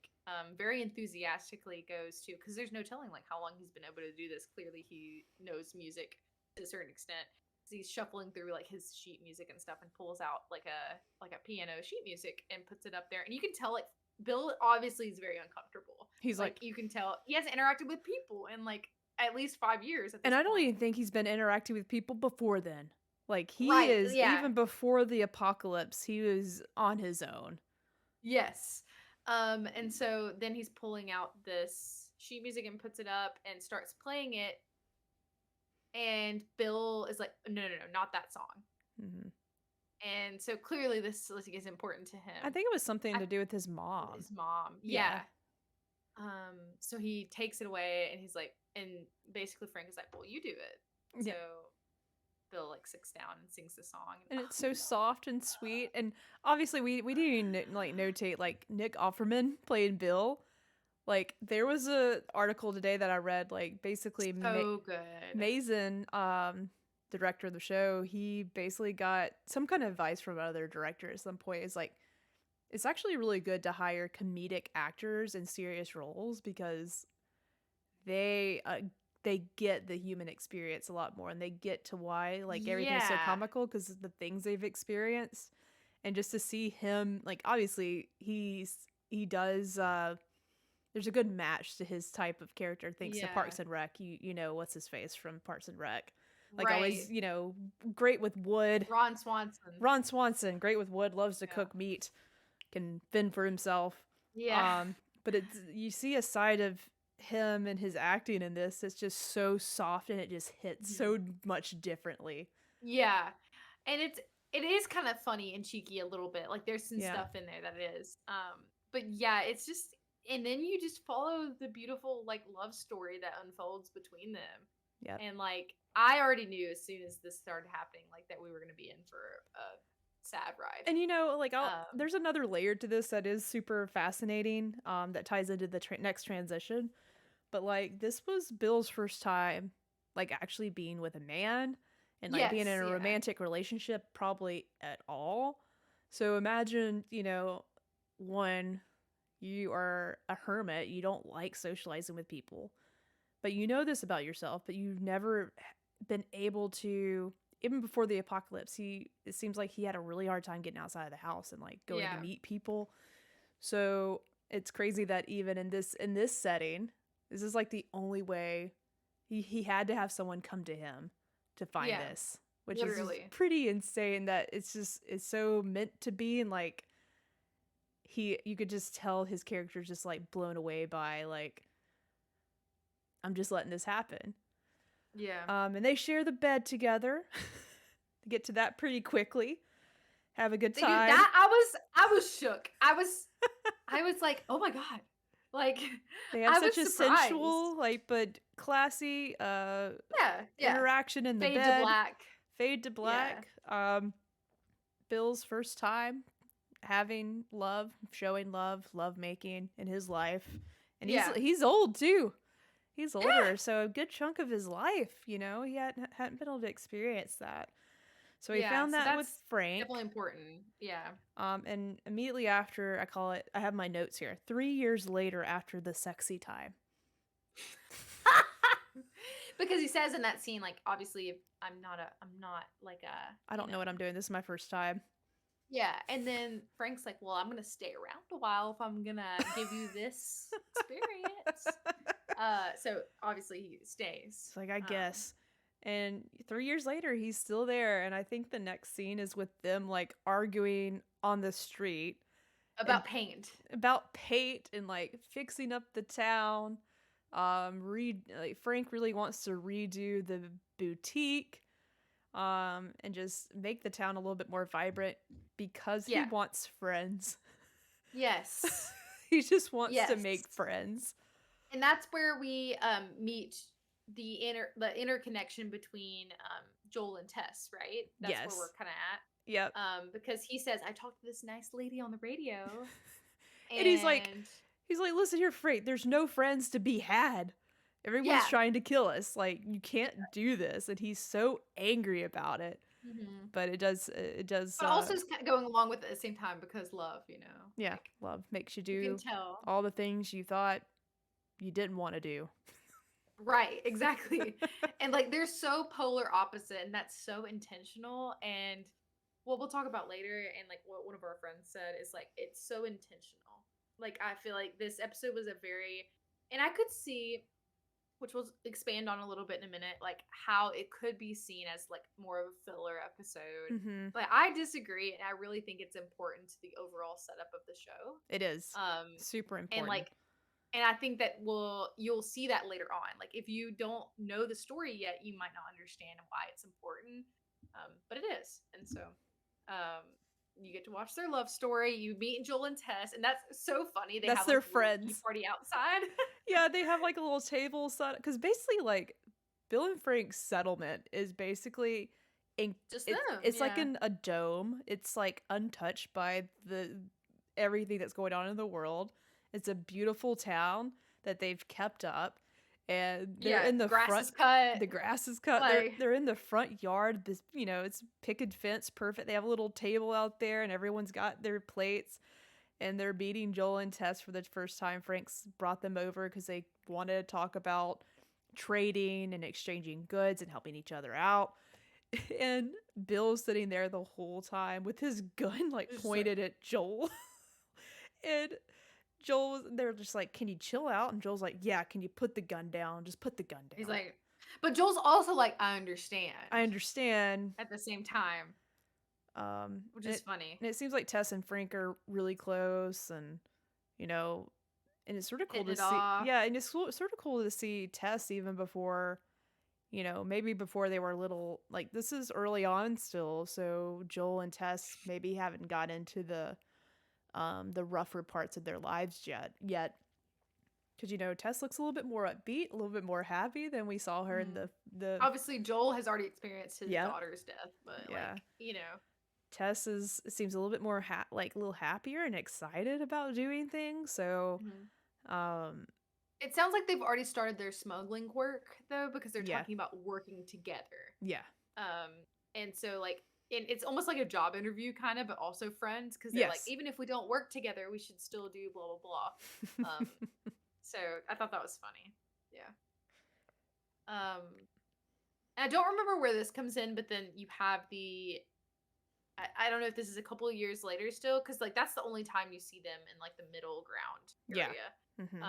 very enthusiastically goes to, because there's no telling like how long he's been able to do this. Clearly he knows music to a certain extent. He's shuffling through like his sheet music and stuff and pulls out like a piano sheet music and puts it up there. And you can tell like Bill obviously is very uncomfortable. He's like you can tell he hasn't interacted with people in like at least 5 years. And I don't even think he's been interacting with people before then. Like, he is, even before the apocalypse, he was on his own. Yes. And so then he's pulling out this sheet music and puts it up and starts playing it. And Bill is like, no, not that song. Mhm. And so clearly this is important to him. I think it was something to do with his mom. His mom. Yeah. So he takes it away and he's like, and basically Frank is like, well, you do it. So Bill like sits down and sings the song. And it's so soft and sweet. And obviously we didn't even like notate like Nick Offerman played Bill. Like there was a article today that I read, like basically so good. Mason, the director of the show, he basically got some kind of advice from other directors at some point. It's like, it's actually really good to hire comedic actors in serious roles because they get the human experience a lot more, and they get to why like everything's so comical because of the things they've experienced. And just to see him, like obviously he does there's a good match to his type of character thanks to Parks and Rec. You know what's his face from Parks and Rec. Like always, you know, great with wood. Ron Swanson, great with wood, loves to cook meat, can fend for himself. But it's, you see a side of him and his acting in this, it's just so soft and it just hits so much differently. And it is kind of funny and cheeky a little bit. Like there's some stuff in there that it is. But yeah, it's just, and then you just follow the beautiful like love story that unfolds between them. And like I already knew as soon as this started happening, like that we were going to be in for a sad ride. And you know, like there's another layer to this that is super fascinating, that ties into the next transition. But like this was Bill's first time like actually being with a man and like being in a romantic relationship probably at all. So imagine, you know, when you are a hermit, you don't like socializing with people, but you know this about yourself, but you've never been able to, even before the apocalypse, it seems like he had a really hard time getting outside of the house and like going to meet people. So it's crazy that even in this setting, this is like the only way he had to have someone come to him to find this, which is pretty insane. That it's so meant to be. And like you could just tell his character's just like blown away by like, I'm just letting this happen. And they share the bed together. Get to that pretty quickly. Have a good time. That I was shook. I was like, oh my god. Like they have such a sensual, like but classy interaction in the bed. Fade to black. Bill's first time having love, showing love making in his life. And he's old too. He's older, so a good chunk of his life, you know, he hadn't been able to experience that. So he found that with Frank. Definitely important. And immediately after, I have my notes here. 3 years later after the sexy time. Because he says in that scene, like, obviously, I'm not like a... I don't know what I'm doing. This is my first time. And then Frank's like, well, I'm going to stay around a while if I'm going to give you this experience. So obviously he stays. It's like, I guess. And 3 years later, he's still there. And I think the next scene is with them like arguing on the street. About paint. About paint and like fixing up the town. Like Frank really wants to redo the boutique. And just make the town a little bit more vibrant because he wants friends. Yes. He just wants to make friends. And that's where we meet the interconnection between Joel and Tess, right? That's where we're kind of at. Because he says, I talked to this nice lady on the radio. And he's like, listen here, Frank, there's no friends to be had. Everyone's trying to kill us. Like, you can't do this. And he's so angry about it. Mm-hmm. But it does. But also it's kind of going along with it at the same time because love, you know. Yeah, like, love makes you do all the things you thought you didn't want to do. Right, exactly. And like they're so polar opposite, and that's so intentional. And what we'll talk about later, and like what one of our friends said is like it's so intentional. Like I feel like this episode was and I could see, which we'll expand on a little bit in a minute, like how it could be seen as like more of a filler episode. Mm-hmm. But I disagree, and I really think it's important to the overall setup of the show. It is super important. And I think that you'll see that later on. Like if you don't know the story yet, you might not understand why it's important. But it is. And so you get to watch their love story. You meet Joel and Tess, and that's so funny. They That's have their like a little tea friends. party outside. Yeah, they have like a little table set because basically like Bill and Frank's settlement is basically Just it's, them. it's like Yeah. in a dome. It's like untouched by the everything that's going on in the world. It's a beautiful town that they've kept up, and they're in the grass front. is cut. The grass is cut. Like, They're in the front yard. This it's picket fence, perfect. They have a little table out there, and everyone's got their plates. And they're meeting Joel and Tess for the first time. Frank's brought them over because they wanted to talk about trading and exchanging goods and helping each other out. And Bill's sitting there the whole time with his gun like pointed at Joel. And they're just like, "Can you chill out?" And Joel's like, "Yeah, can you put the gun down? Just put the gun down." he's like, but Joel's also like, I understand. At the same time. Which is funny. And it seems like Tess and Frank are really close, and and it's sort of cool to see. Yeah, and it's sort of cool to see Tess even before, maybe before they were little. Like this is early on still, so Joel and Tess maybe haven't got into the rougher parts of their lives yet. Because Tess looks a little bit more upbeat, a little bit more happy than we saw her in the. Obviously, Joel has already experienced his daughter's death, but Tess seems a little bit more a little happier and excited about doing things. So, it sounds like they've already started their smuggling work though, because they're talking about working together. Yeah. And so like, it's almost like a job interview kind of, but also friends, because they're like, even if we don't work together, we should still do blah blah blah. So I thought that was funny. Yeah. And I don't remember where this comes in, but then you have I don't know if this is a couple of years later still, because like that's the only time you see them in like the middle ground area. Yeah. Mm-hmm.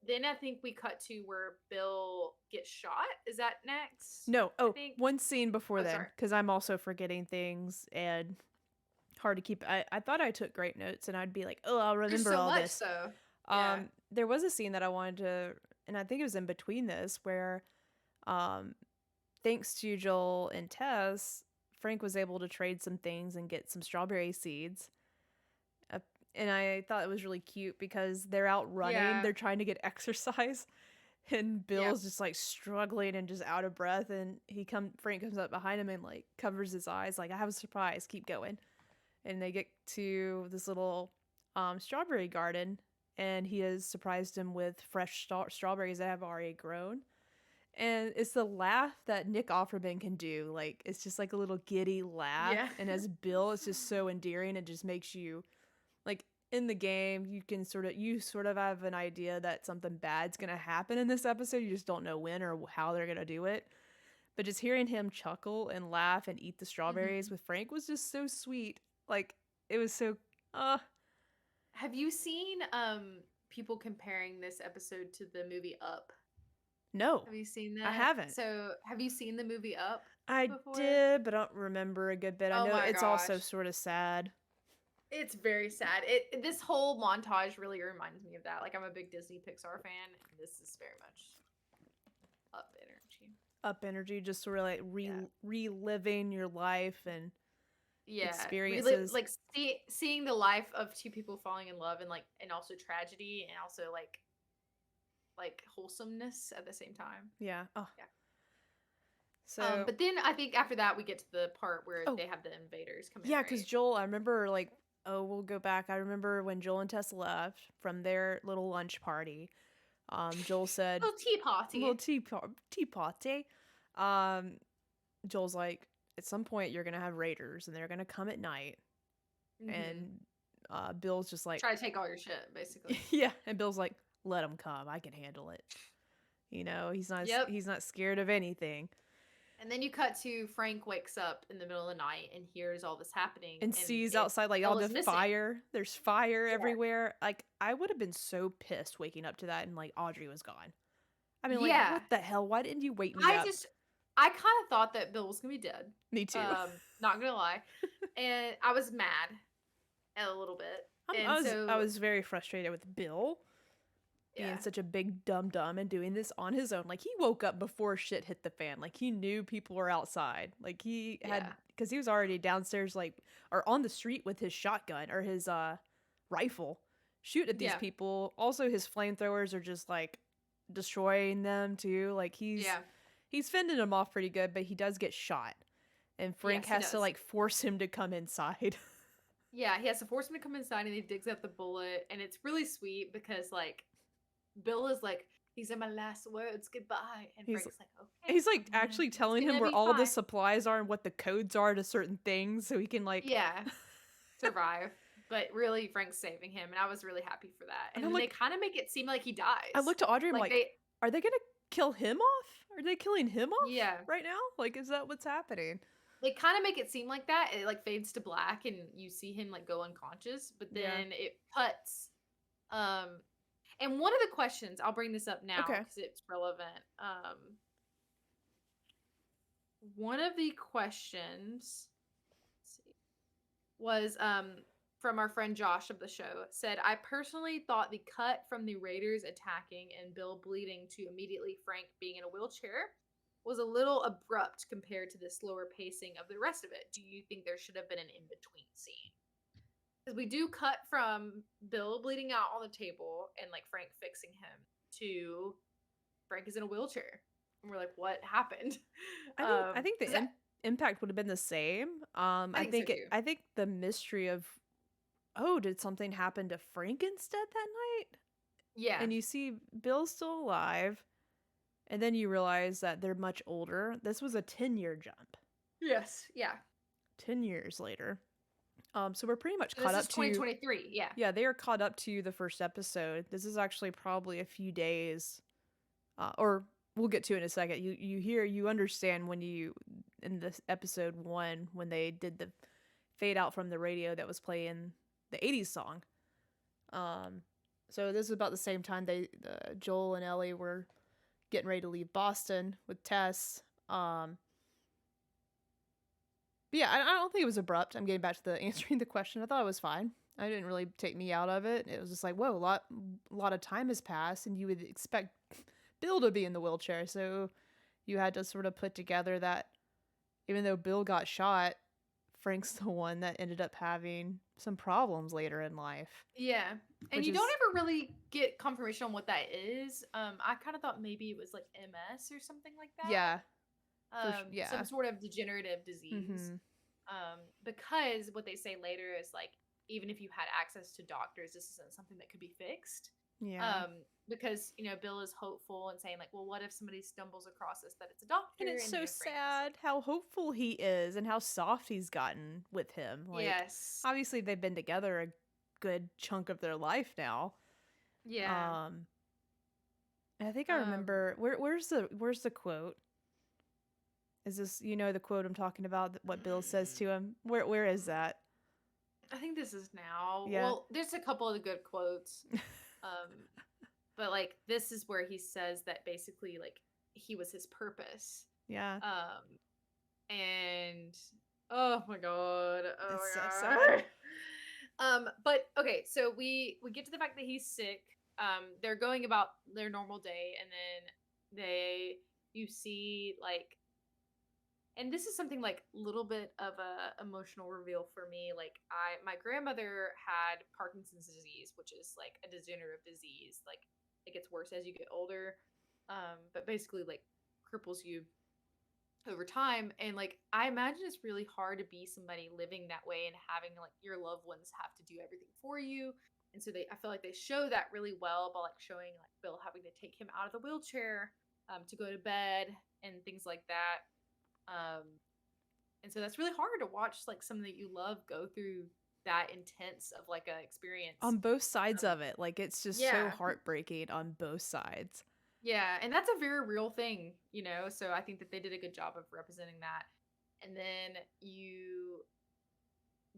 Then I think we cut to where Bill gets shot. Is that next? No. Oh, one scene before then, because I'm also forgetting things and hard to keep. I thought I took great notes, and I'd be like, oh, I'll remember all this. So. There was a scene that I wanted to, and I think it was in between this, where, thanks to Joel and Tess, Frank was able to trade some things and get some strawberry seeds. And I thought it was really cute because they're out running. Yeah. They're trying to get exercise. And Bill's just like struggling and just out of breath. And Frank comes up behind him and like covers his eyes. Like, I have a surprise. Keep going. And they get to this little strawberry garden. And he has surprised him with fresh strawberries that have already grown. And it's the laugh that Nick Offerman can do. Like, it's just like a little giddy laugh. Yeah. And as Bill, it's just so endearing. It just makes you, like, in the game, you sort of have an idea that something bad's going to happen in this episode. You just don't know when or how they're going to do it. But just hearing him chuckle and laugh and eat the strawberries with Frank was just so sweet. Like, it was so, Have you seen people comparing this episode to the movie Up? No. Have you seen that? I haven't. So, have you seen the movie Up? I did, but I don't remember a good bit. I know it's also sort of sad. It's very sad. This whole montage really reminds me of that. Like, I'm a big Disney Pixar fan, and this is very much Up energy. Up energy, just sort of like reliving your life and experiences. Like seeing the life of two people falling in love, and also tragedy, and also like wholesomeness at the same time. Yeah. Oh. Yeah. So, but then I think after that we get to the part where they have the invaders come in. Yeah, because Joel, I remember we'll go back. I remember when Joel and Tess left from their little lunch party. Joel said, little tea party. Joel's like, at some point you're gonna have raiders and they're gonna come at night. Mm-hmm. And Bill's just like, try to take all your shit, basically. Yeah, and Bill's like, let them come. I can handle it. He's not scared of anything. And then you cut to Frank wakes up in the middle of the night and hears all this happening. And sees outside all the fire. There's fire everywhere. Like, I would have been so pissed waking up to that and like Audrey was gone. I mean, like, what the hell? Why didn't you wake me up? I kind of thought that Bill was going to be dead. Me too. Not going to lie. And I was mad a little bit. I was very frustrated with Bill. being such a big dum-dum and doing this on his own. Like, he woke up before shit hit the fan. Like, he knew people were outside. Like, he had, because he was already downstairs, like, or on the street with his shotgun or his rifle, shooting at these people. Also, his flamethrowers are just, like, destroying them, too. Like, he's fending them off pretty good, but he does get shot. And Frank has to, like, force him to come inside. Yeah, he has to force him to come inside, and he digs up the bullet, and it's really sweet because, like, Bill is like, these are my last words, goodbye. And Frank's like, okay. He's like actually telling him where all the supplies are and what the codes are to certain things so he can like survive. But really, Frank's saving him, and I was really happy for that. And then they kind of make it seem like he dies. I looked at Audrey, I'm like are they gonna kill him off? Are they killing him off right now? Like, is that what's happening? They kind of make it seem like that. It like fades to black, and you see him like go unconscious, but then it cuts. And one of the questions, I'll bring this up now because it's relevant. One of the questions was from our friend Josh of the show. Said, I personally thought the cut from the Raiders attacking and Bill bleeding to immediately Frank being in a wheelchair was a little abrupt compared to the slower pacing of the rest of it. Do you think there should have been an in-between scene? Because we do cut from Bill bleeding out on the table and like Frank fixing him to Frank is in a wheelchair. And we're like, what happened? I think the impact would have been the same. I think I think the mystery of, did something happen to Frank instead that night? Yeah. And you see Bill's still alive, and then you realize that they're much older. This was a 10-year jump. Yes. Yeah. 10 years later. So we're pretty much caught up to 2023. Yeah. Yeah, they are caught up to the first episode. This is actually probably a few days, or we'll get to it in a second. You understand when you in this episode 1 when they did the fade out from the radio that was playing the 80s song. So this is about the same time Joel and Ellie were getting ready to leave Boston with Tess. But yeah, I don't think it was abrupt. I'm getting back to answering the question. I thought it was fine. It didn't really take me out of it. It was just like, whoa, a lot of time has passed, and you would expect Bill to be in the wheelchair. So you had to sort of put together that even though Bill got shot, Frank's the one that ended up having some problems later in life. Yeah. And you don't ever really get confirmation on what that is. I kind of thought maybe it was like MS or something like that. Yeah. Some sort of degenerative disease. Because what they say later is like, even if you had access to doctors, this isn't something that could be fixed. Yeah. Because, Bill is hopeful and saying like, well, what if somebody stumbles across this, that it's a doctor? And it's so sad how hopeful he is and how soft he's gotten with him. Like, yes. Obviously they've been together a good chunk of their life now. Yeah. And I think I remember where's the quote? Is this, the quote I'm talking about, what Bill says to him? Where is that? I think this is now. Yeah. Well, there's a couple of good quotes. But like this is where he says that basically like he was his purpose. Yeah. And oh my god. That's so sad. But okay, so we get to the fact that he's sick. They're going about their normal day, and then you see like, and this is something like a little bit of a emotional reveal for me. Like my grandmother had Parkinson's disease, which is like a degenerative disease. Like it gets worse as you get older. But basically like cripples you over time. And like, I imagine it's really hard to be somebody living that way and having like your loved ones have to do everything for you. And so I feel like they show that really well by like showing like Bill having to take him out of the wheelchair, to go to bed and things like that. And so that's really hard to watch like someone that you love go through that intense of like a experience on both sides of it. Like it's just so heartbreaking on both sides. Yeah, and that's a very real thing, so I think that they did a good job of representing that. And then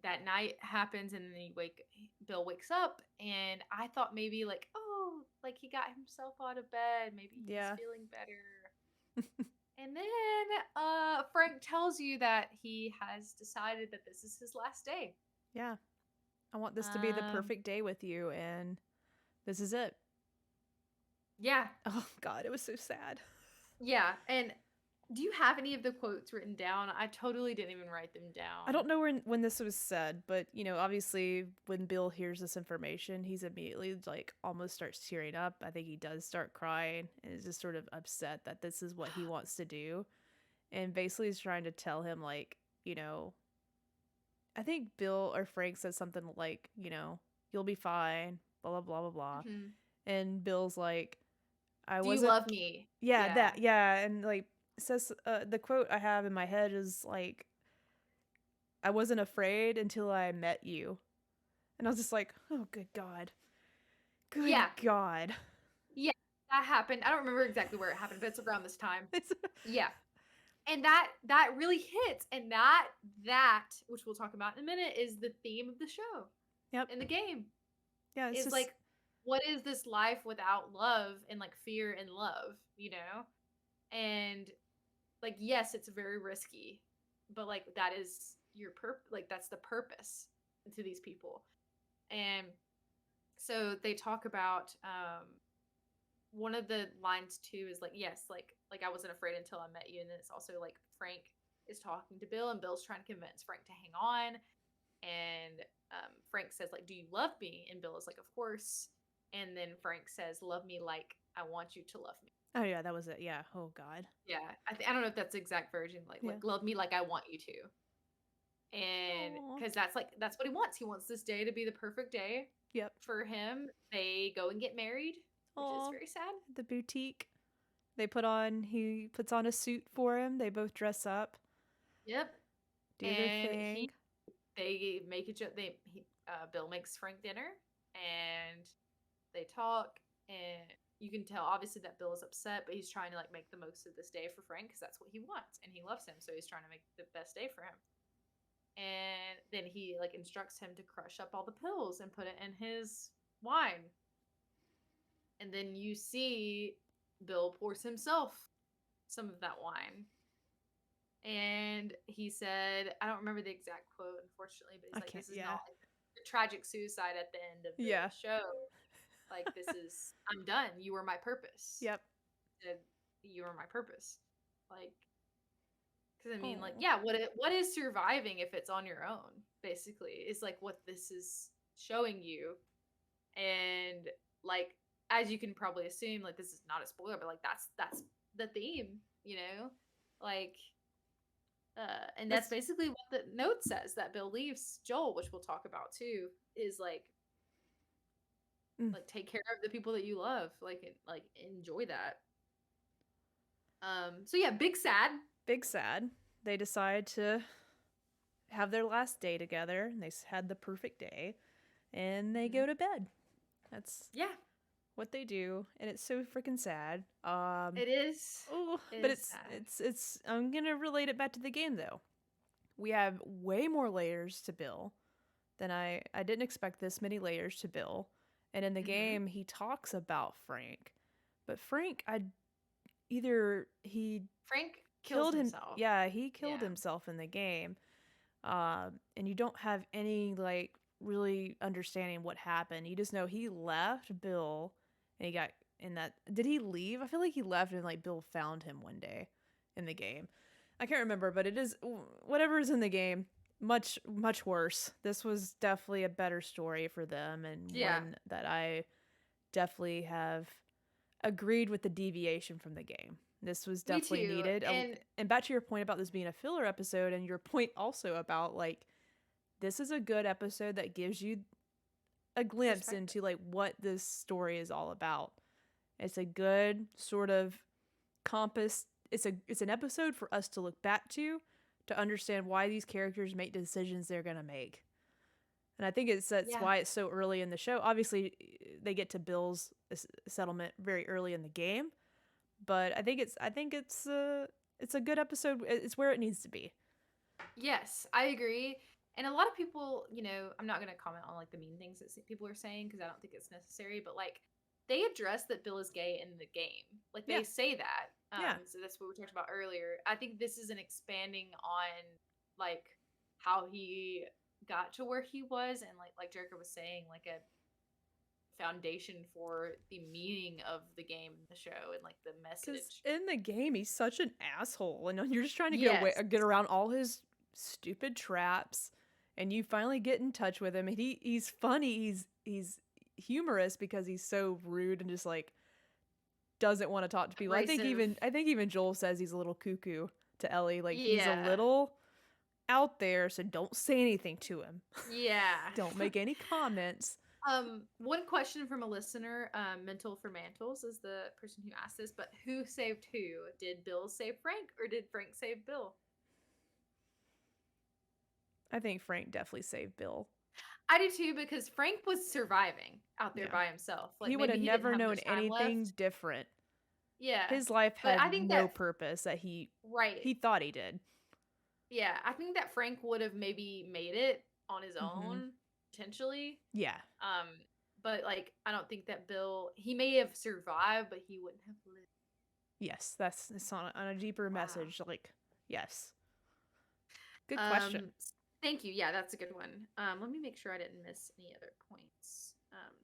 that night happens, and then Bill wakes up, and I thought maybe like, oh, like he got himself out of bed, maybe he's feeling better. And then Frank tells you that he has decided that this is his last day. Yeah. I want this to be the perfect day with you, and this is it. Yeah. Oh God, it was so sad. Yeah. And do you have any of the quotes written down? I totally didn't even write them I down. don't know when this was said, but obviously when Bill hears this information, he's immediately like almost starts tearing up. I think he does start crying and is just sort of upset that this is what he wants to do. And basically he's trying to tell him like, you know, I think Bill or Frank says something like, you'll be fine, blah blah blah blah blah. Mhm. And Bill's like, I Do you wasn't love me? yeah, Yeah. that yeah, and like says the quote I have in my head is like, I wasn't afraid until I met you. And I was just like, oh, good God. Good Yeah. God. Yeah. That happened. I don't remember exactly where it happened, but it's around this time. It's, Yeah. And that really hits. And that which we'll talk about in a minute is the theme of the show yep. and the game. Yeah, it's Is just like, what is this life without love and like fear and love, And like, yes, it's very risky, but like that is like that's the purpose to these people. And so they talk about one of the lines too is like, yes, like I wasn't afraid until I met you. And then it's also like Frank is talking to Bill and Bill's trying to convince Frank to hang on. And Frank says like, do you love me? And Bill is like, of course. And then Frank says, love me like I want you to love me. oh yeah, that was it. Yeah. Oh God. Yeah, I don't know if that's the exact version. Like, Yeah. love me like I want you to. And Aw. because that's what he wants. He wants this day to be the perfect day Yep. for him. They go and get married, which is Aw. very sad. The boutique. He puts on a suit for him. They both dress up. Yep. Do their And thing. they make each other. Bill makes Frank dinner, and they talk, and you can tell obviously that Bill is upset, but he's trying to like make the most of this day for Frank because that's what he wants, and he loves him, so he's trying to make the best day for him. And then he like instructs him to crush up all the pills and put it in his wine. And then you see Bill pours himself some of that wine. And he said, I don't remember the exact quote, unfortunately, but he's like, this is not like a tragic suicide at the end of the show. Like, this is, I'm done. You were my purpose. Yep. Said, you were my purpose. Like, because I mean, like, yeah, what is surviving if it's on your own? Basically, is like what this is showing you, and like as you can probably assume, like this is not a spoiler, but like that's the theme, like, and that's basically what the note says that Bill leaves Joel, which we'll talk about too, is like, like take care of the people that you love, like enjoy that. So yeah, big sad. They decide to have their last day together, and they had the perfect day, and they go to bed. That's what they do, and it's so freaking sad. It is. Oh, but it's I'm gonna relate it back to the game though. We have way more layers to Bill than I didn't expect this many layers to Bill. And in the game, he talks about Frank, but Frank, Frank killed himself. Yeah, he killed himself in the game. And you don't have any like really understanding what happened. You just know he left Bill, and he got in that. Did he leave? I feel like he left, and like Bill found him one day in the game. I can't remember, but it is whatever is in the game. Much worse. This was definitely a better story for them, and one that I definitely have agreed with the deviation from the game. This was definitely needed. And back to your point about this being a filler episode, and your point also about like this is a good episode that gives you a glimpse into like what this story is all about. It's a good sort of compass. It's an episode for us to look back to understand why these characters make decisions they're going to make. And I think that's why it's so early in the show. Obviously, they get to Bill's settlement very early in the game, but I think it's a good episode. It's where it needs to be. Yes, I agree. And a lot of people, I'm not going to comment on like the mean things that people are saying because I don't think it's necessary, but like they address that Bill is gay in the game. Like they say that. So that's what we talked about earlier. I think this is an expanding on like how he got to where he was, and like Jericho was saying, like foundation for the meaning of the game, the show, and like the Because message. in the game, he's such an asshole, and you're just trying to Yes. get around all his stupid traps, and you finally get in touch with him, and he's funny, he's humorous because he's so rude and just like doesn't want to talk to people. Abrasive. I think even Joel says he's a little cuckoo to Ellie, like he's a Yeah. little out there, so don't say anything to him. Yeah. Don't make any comments. One question from a listener, Mental for Mantles is the person who asked this, but who saved who? Did Bill save Frank or did Frank save Bill? I think Frank definitely saved Bill. I do too, because Frank was surviving out there Yeah. by himself. Like He would have maybe never didn't have known much time anything left. different. Yeah. His life But I had think no that- purpose that he Right. thought he did. Yeah, I think that Frank would have maybe made it on his Mhm. own, potentially. Yeah. But like I don't think that Bill, he may have survived, but he wouldn't have lived. Yes, it's on a deeper Wow. message. Like, yes. Good question. Thank you. Yeah, that's a good one. Let me make sure I didn't miss any other points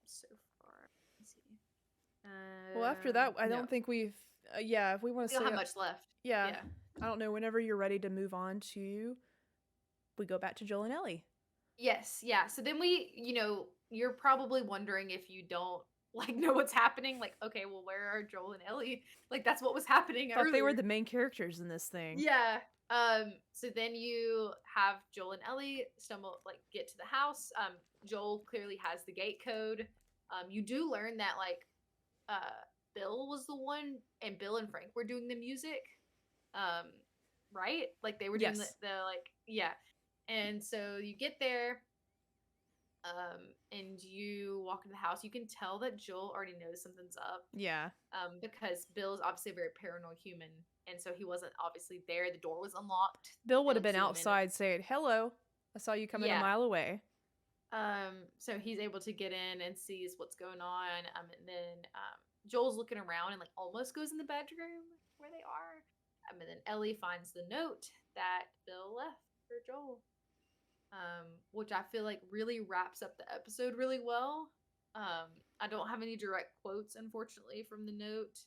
so far. Let's see. Well, after that, I no, don't think we've. Yeah, if we want we to don't say, have much left. yeah, Yeah. I don't know. Whenever you're ready to move on to, we go back to Joel and Ellie. Yes, yeah. So then we, you're probably wondering if you don't like know what's happening. Like, okay, well, where are Joel and Ellie? Like, that's what was happening I thought they were earlier. the main characters in this thing. Yeah. So then you have Joel and Ellie get to the house. Joel clearly has the gate code. You do learn that Bill was the one, and Bill and Frank were doing the music. Right? Like they were doing Yes. yeah. And so you get there, and you walk into the house. You can tell that Joel already knows something's up. Yeah. Because Bill's obviously a very paranoid human, and so he wasn't obviously there. The door was unlocked. Bill would have They been don't see him in it. outside saying, "Hello, I saw you coming a Yeah. mile away." So he's able to get in and sees what's going on. And then Joel's looking around and like almost goes in the bedroom where they are. And then Ellie finds the note that Bill left for Joel. Which I feel like really wraps up the episode really well. I don't have any direct quotes, unfortunately, from the note.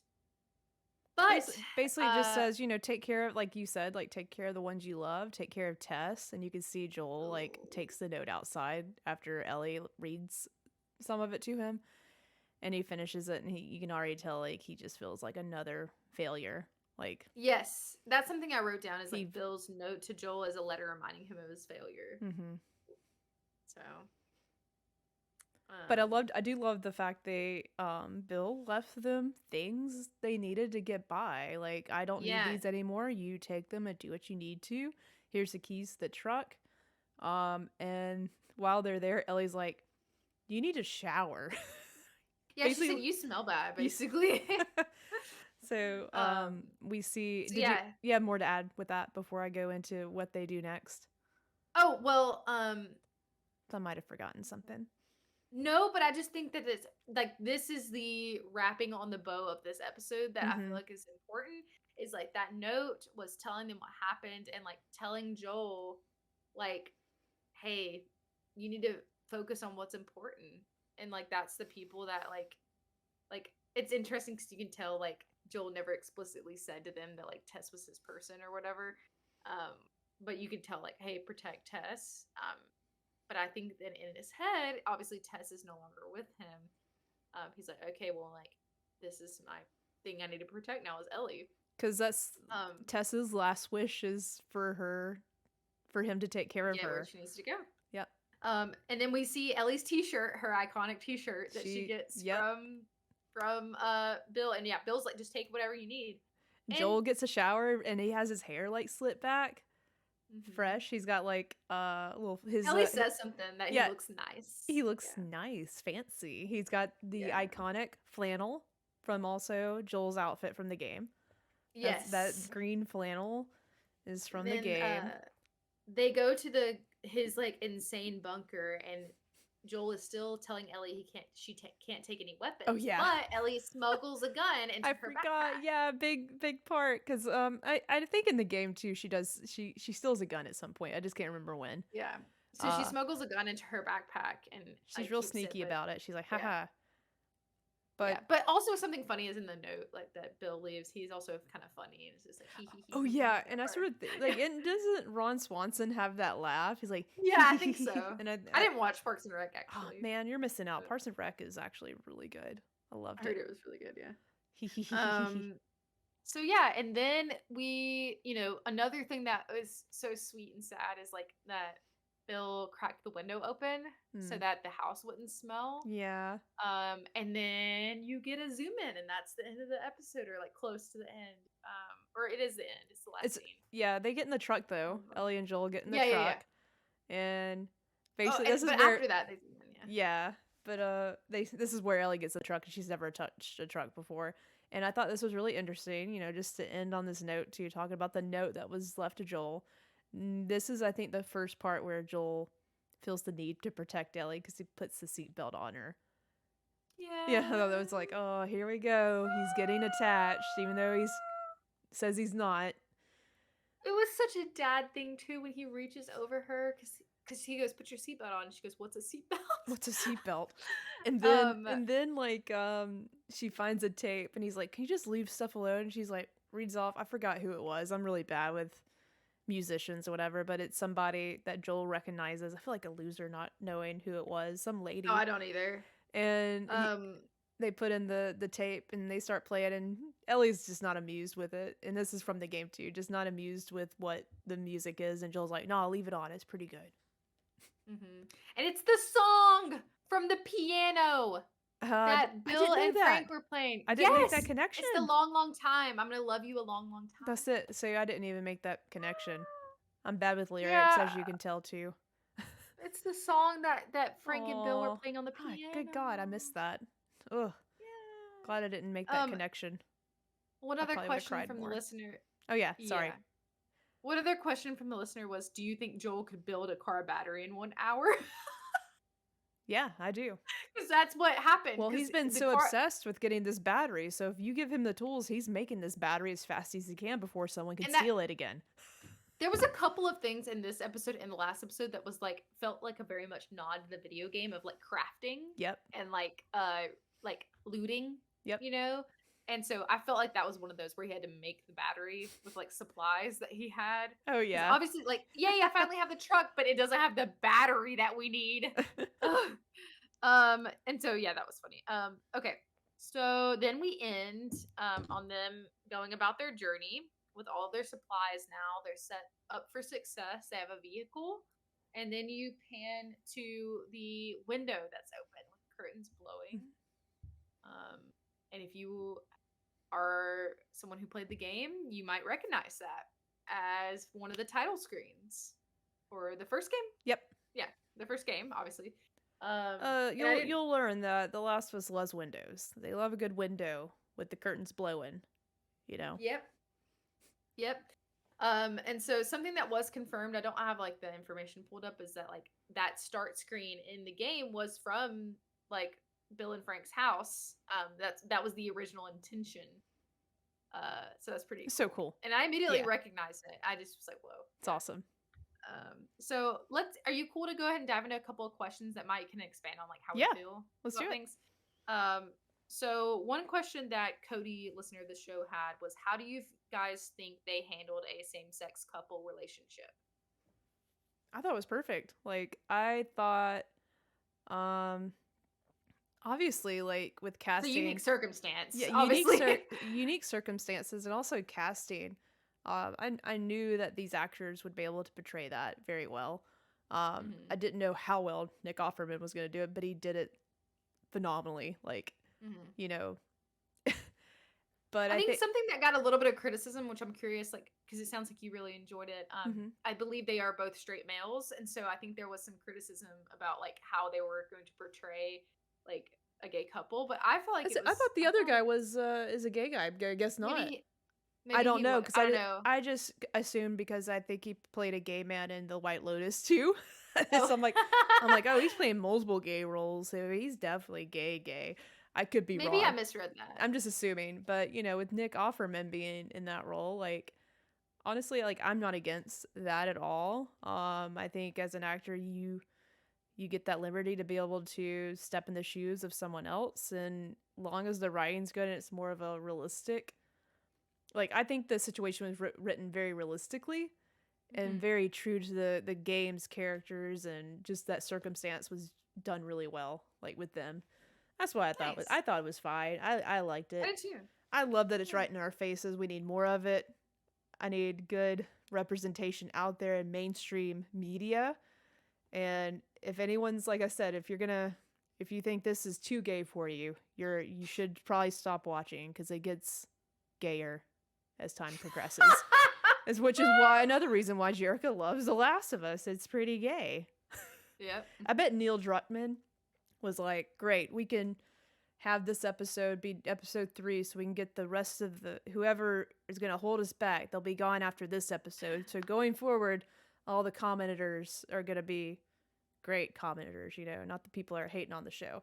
But Basically just says, take care of, like you said, like take care of the ones you love, take care of Tess, and you can see Joel like takes the note outside after Ellie reads some of it to him, and he finishes it, and you can already tell like he just feels like another failure. Like, yes, that's something I wrote down is He- like Bill's note to Joel as a letter reminding him of his failure. mhm. So, But I do love the fact Bill left them things they needed to get by. Like, I don't Yeah. need these anymore. You take them and do what you need to. Here's the keys to the truck. And while they're there, Ellie's like, "You need to shower." yeah, she basically- said you smell bad, basically. So, we see. so Did yeah. you have more to add with that before I go into what they do next? Oh well, I might have forgotten something. no, but I just think that it's like this is the wrapping on the bow of this episode that I Mhm. feel like is important. Is like that note was telling them what happened and like telling Joel, like, hey, you need to focus on what's important, and like that's the people that like it's interesting because you can tell like Joel never explicitly said to them that like Tess was his person or whatever, but you can tell like, hey, protect Tess. But I think that in his head, obviously Tess is no longer with him. He's like, okay, well, like this is my thing I need to protect now is Ellie. Because that's Tessa's last wish is for him to take care of Yeah, her. where she needs to go. Yep. And then we see Ellie's T-shirt, her iconic T-shirt that she gets from Bill, and yeah, Bill's like, just take whatever you need. Joel gets a shower and he has his hair like slicked back, Mhm. fresh. He's got like his. Ellie says something that yeah, he looks nice. He looks nice, fancy. He's got the iconic flannel from also Joel's outfit from the game. Yes, That green flannel is from the game. They go to his like insane bunker, and Joel is still telling Ellie she can't take any weapons. Oh, yeah. But Ellie smuggles a gun into I her forgot. backpack. Yeah, big part because I think in the game too she steals a gun at some point. I just can't remember when. Yeah. So she smuggles a gun into her backpack, and She's like, real keeps it, sneaky but- about it. She's like, yeah. haha, But but also something funny is in the note like that Bill leaves. He's also kind of funny, and it's just like he. oh yeah, and I sort of like, and doesn't Ron Swanson have that laugh? He's like, Yeah, I think so. and I didn't watch Parks and Rec oh actually. man, you're missing out. but Parks and Rec is actually really good. I loved I heard it. it was really good. Yeah. So yeah, and then we, another thing that was so sweet and sad is like that Bill cracked the window open so that the house wouldn't smell. Yeah. And then you get a zoom in, and that's the end of the episode, or like close to the end. Or it is the end. It's the last scene. Yeah, they get in the truck though. Ellie and Joel get in the truck, and basically but after that they zoom in. Yeah, but this is where Ellie gets the truck, and she's never touched a truck before. And I thought this was really interesting, just to end on this note too, talking about the note that was left to Joel. This is, I think, the first part where Joel feels the need to protect Ellie because he puts the seatbelt on her. Yeah, I thought that was like, oh, here we go. He's getting attached, even though he says he's not. It was such a dad thing too when he reaches over her because he goes, "Put your seatbelt on." And she goes, "What's a seatbelt?" What's a seatbelt? And then she finds a tape, and he's like, "Can you just leave stuff alone?" And she's like, reads off. I forgot who it was. I'm really bad with musicians or whatever, but it's somebody that Joel recognizes. I feel like a loser not knowing who it was. Some lady. Oh, I don't either. And they put in the tape, and they start playing, and Ellie's just not amused with it. And this is from the game too, just not amused with what the music is. And Joel's like, "No, I'll leave it on. It's pretty good." Mm-hmm. And it's the song from the piano that Bill and Frank were playing. I didn't make that connection. It's the long, long time. I'm gonna love you a long, long time. That's it. So I didn't even make that connection. I'm bad with lyrics, as you can tell too. It's the song that Frank and Bill were playing on the piano. Good God, I missed that. Ugh. Yeah. Glad I didn't make that connection. One other question from the listener. Oh yeah, sorry. Yeah. One other question from the listener was, do you think Joel could build a car battery in 1 hour? Yeah, I do. Because that's what happened. Well, he's been so obsessed with getting this battery, so if you give him the tools, he's making this battery as fast as he can before someone can steal it again. There was a couple of things in this episode and the last episode that was like, felt like a very much nod to the video game of like crafting. Yep. And like looting. Yep. And so I felt like that was one of those where he had to make the battery with like supplies that he had. Oh yeah. Obviously, like, I finally have the truck, but it doesn't have the battery that we need. And so yeah, that was funny. Okay. So then we end on them going about their journey with all their supplies now. They're set up for success. They have a vehicle. And then you pan to the window that's open with curtains blowing. And if you are someone who played the game, you might recognize that as one of the title screens for the first game. Yep. Yeah, the first game, obviously. You'll learn that The Last of Us loves windows. They love a good window with the curtains blowing. Yep. And so something that was confirmed, I don't have like the information pulled up, is that like that start screen in the game was from like Bill and Frank's house. That was the original intention. So that's pretty cool. And I immediately recognized it. I just was like, whoa. It's awesome. So are you cool to go ahead and dive into a couple of questions that Mike can expand on like how we feel let's about do things? So one question that Cody, listener of the show, had was, how do you guys think they handled a same-sex couple relationship? I thought it was perfect. Like, I thought, obviously, like, with casting... It's a unique circumstance. Yeah, unique circumstances, and also casting. I knew that these actors would be able to portray that very well. I didn't know how well Nick Offerman was going to do it, but he did it phenomenally. Like, but I think something that got a little bit of criticism, which I'm curious, like, because it sounds like you really enjoyed it. I believe they are both straight males, and so I think there was some criticism about like how they were going to portray like a gay couple. But I feel like I thought the other guy was is a gay guy. I guess not. Maybe I don't know, because I just assumed, because I think he played a gay man in The White Lotus too. So I'm like, oh, he's playing multiple gay roles, so he's definitely gay. I could be wrong. Maybe I misread that. I'm just assuming, but with Nick Offerman being in that role, like, honestly, like, I'm not against that at all. I think as an actor, you get that liberty to be able to step in the shoes of someone else, and long as the writing's good and it's more of a realistic, like, I think the situation was written very realistically and very true to the game's characters, and just that circumstance was done really well, like, with them. That's what I thought. Nice. I thought it was fine. I liked it. I did too. I love that it's right in our faces. We need more of it. I need good representation out there in mainstream media. And if anyone's, like I said, if you think this is too gay for you, you should probably stop watching, because it gets gayer as time progresses. Which is why another reason why Jerica loves The Last of Us. It's pretty gay. Yep. I bet Neil Druckmann was like, great, we can have this episode be episode 3 so we can get the rest of the whoever is going to hold us back, they'll be gone after this episode. So going forward, all the commenters are going to be great commenters, not the people that are hating on the show.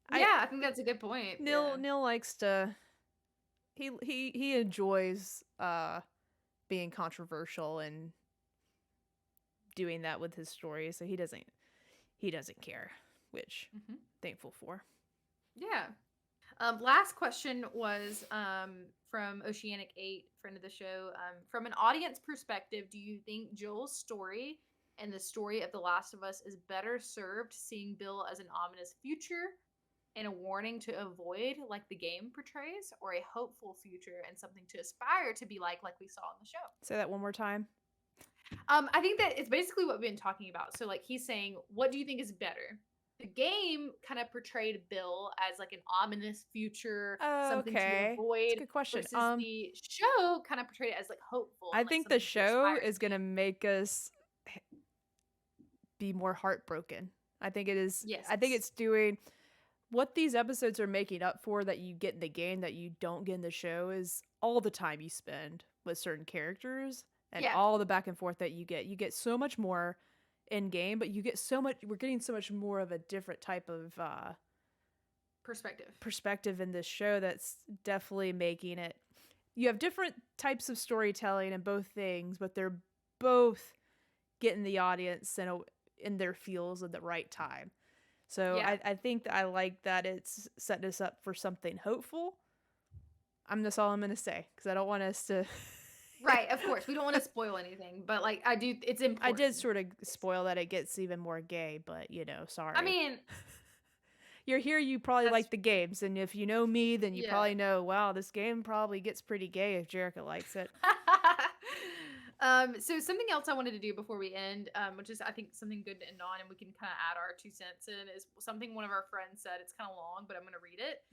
I think that's a good point. Neil likes to he enjoys being controversial and doing that with his stories, so he doesn't care, which thankful for. Yeah. Last question was from Oceanic 8, friend of the show. From an audience perspective, do you think Joel's story and the story of The Last of Us is better served seeing Bill as an ominous future and a warning to avoid, like the game portrays, or a hopeful future and something to aspire to be like we saw in the show? Say that one more time. I think that it's basically what we've been talking about. So, like, he's saying, what do you think is better? The game kind of portrayed Bill as like an ominous future, something to avoid. That's a good question. Versus the show kind of portrayed it as like hopeful. I think the show is going to make us be more heartbroken. I think it is. Yes. I think it's doing what these episodes are making up for that you get in the game that you don't get in the show is all the time you spend with certain characters and all the back and forth that you get. You get so much more in game, but you get so much. We're getting so much more of a different type of perspective in this show. That's definitely making it. You have different types of storytelling in both things, but they're both getting the audience in their feels at the right time. So I think that I like that it's setting us up for something hopeful. That's all I'm going to say, because I don't want us to. Right, of course. We don't want to spoil anything, but like it's important. I did sort of spoil that it gets even more gay, but sorry. I mean, you're here, you probably like the games, and if you know me, then you probably know, wow, this game probably gets pretty gay if Jerica likes it. So something else I wanted to do before we end, which is I think something good to end on, and we can kind of add our 2 cents in, is something one of our friends said. It's kind of long, but I'm going to read it.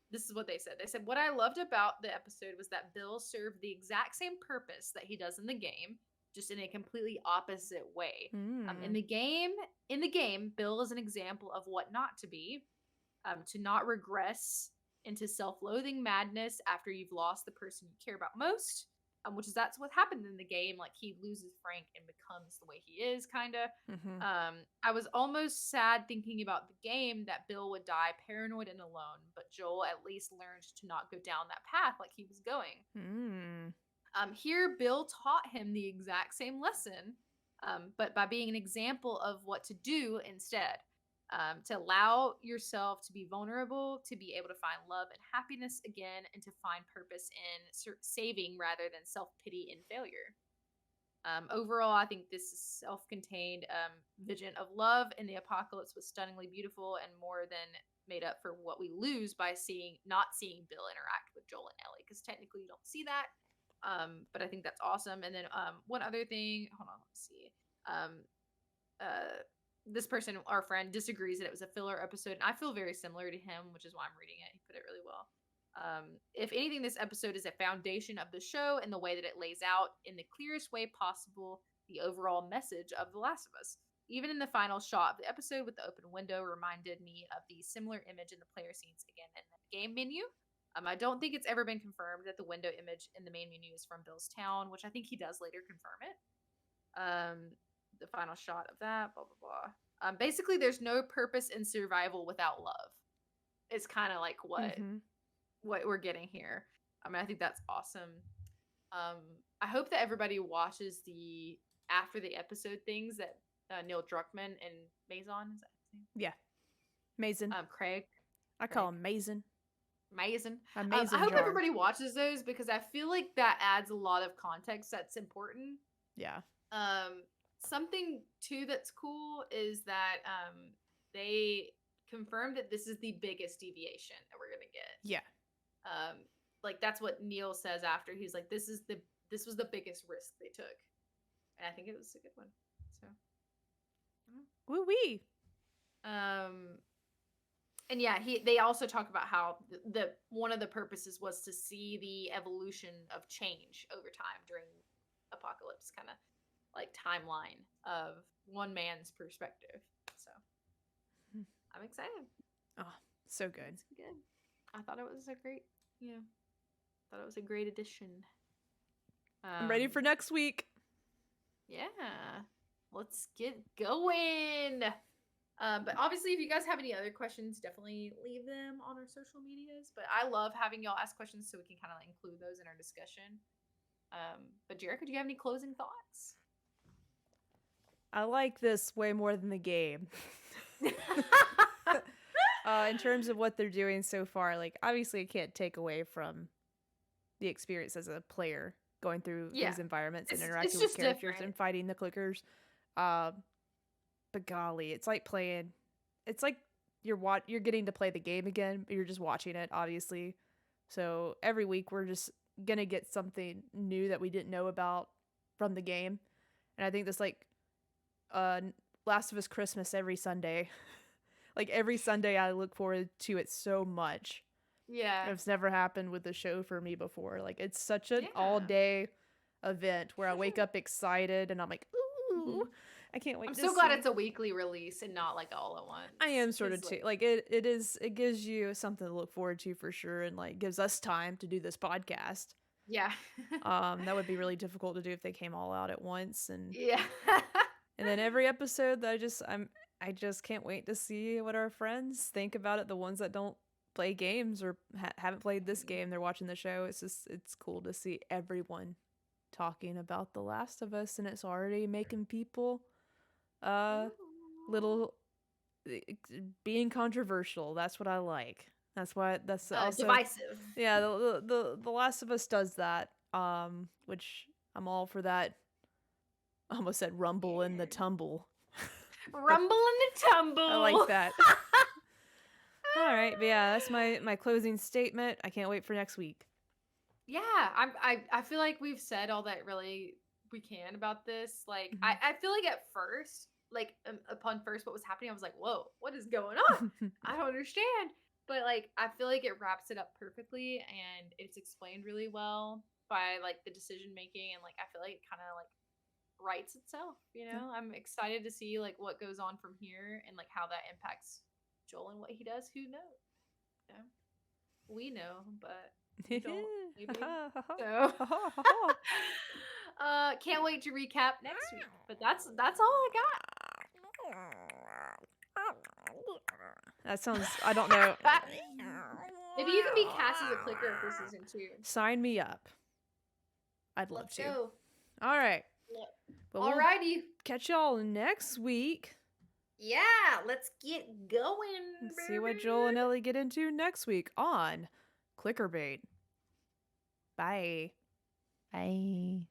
This is what they said. They said, what I loved about the episode was that Bill served the exact same purpose that he does in the game, just in a completely opposite way. In the game, Bill is an example of what not to be, to not regress into self-loathing madness after you've lost the person you care about most. Which is that's what happened in the game. Like, he loses Frank and becomes the way he is, kind of. I was almost sad thinking about the game that Bill would die paranoid and alone, but Joel at least learned to not go down that path like he was going. Here, Bill taught him the exact same lesson, but by being an example of what to do instead. To allow yourself to be vulnerable, to be able to find love and happiness again, and to find purpose in saving rather than self-pity and failure. Overall, I think this self-contained vision of love in the apocalypse was stunningly beautiful and more than made up for what we lose by not seeing Bill interact with Joel and Ellie, because technically you don't see that. But I think that's awesome. And then one other thing, hold on, let's see. This person, our friend, disagrees that it was a filler episode, and I feel very similar to him, which is why I'm reading it. He put it really well. If anything, this episode is a foundation of the show in the way that it lays out, in the clearest way possible, the overall message of The Last of Us. Even in the final shot of the episode with the open window reminded me of the similar image in the player scenes again in the game menu. I don't think it's ever been confirmed that the window image in the main menu is from Bill's town, which I think he does later confirm it. The final shot of that, blah, blah, blah. Basically, there's no purpose in survival without love. It's kind of like what we're getting here. I mean, I think that's awesome. I hope that everybody watches the after the episode things that Neil Druckmann and Mason, is that his name? Yeah. Mason. Craig. I call them Amazing. Amazing. Amazing I hope jar. everybody watches those because I feel like that adds a lot of context that's important. Yeah. Something too that's cool is that they confirmed that this is the biggest deviation that we're gonna get. Yeah. Like that's what Neil says after. He's like, this was the biggest risk they took, and I think it was a good one. So, Woo wee. And yeah, they also talk about how the one of the purposes was to see the evolution of change over time during apocalypse, kind of like timeline of one man's perspective. So I'm excited. Oh, so good. It's good. I thought it was a great, thought it was a great addition. I'm ready for next week. Yeah, let's get going. But obviously, if you guys have any other questions, definitely leave them on our social medias. But I love having y'all ask questions so we can kind of include those in our discussion. But Jericho, do you have any closing thoughts? I like this way more than the game. In terms of what they're doing so far, like obviously I can't take away from the experience as a player going through these environments and interacting with characters and fighting the clickers. But golly, it's like playing. It's like you're getting to play the game again, but you're just watching it, obviously. So every week we're just gonna get something new that we didn't know about from the game, and I think this like Last of Us Christmas every Sunday. Like every Sunday I look forward to it so much. Yeah. It's never happened with the show for me before. Like it's such an all-day event where I wake up excited and I'm like, ooh, I can't wait. I'm so glad it's a weekly release and not like all at once. I am sort of too. Like it gives you something to look forward to for sure, and like gives us time to do this podcast. Yeah. That would be really difficult to do if they came all out at once. And yeah. And then every episode that I just can't wait to see what our friends think about it. The ones that don't play games or haven't played this game, they're watching the show. It's cool to see everyone talking about The Last of Us, and it's already making people little being controversial. That's what I like. That's also divisive. Yeah, the Last of Us does that. Which I'm all for that. I almost said rumble in the tumble. Rumble in the tumble. I like that. All right, but yeah, that's my closing statement. I can't wait for next week. Yeah, I feel like we've said all that really we can about this. Like, I feel like at first, like upon first what was happening, I was like, whoa, what is going on? I don't understand. But like, I feel like it wraps it up perfectly, and it's explained really well by like the decision making, and like I feel like it kind of like writes itself. I'm excited to see like what goes on from here and like how that impacts Joel and what he does. Who knows? We know, but you don't. Maybe. So, can't wait to recap next week. But that's all I got. That sounds. I don't know. Maybe you can be cast as a clicker for season 2. Sign me up. I'd love to. Go. All right. Well, alrighty. Catch y'all next week. Yeah, let's get going. Let's see what Joel and Ellie get into next week on ClickerBait. Bye. Bye.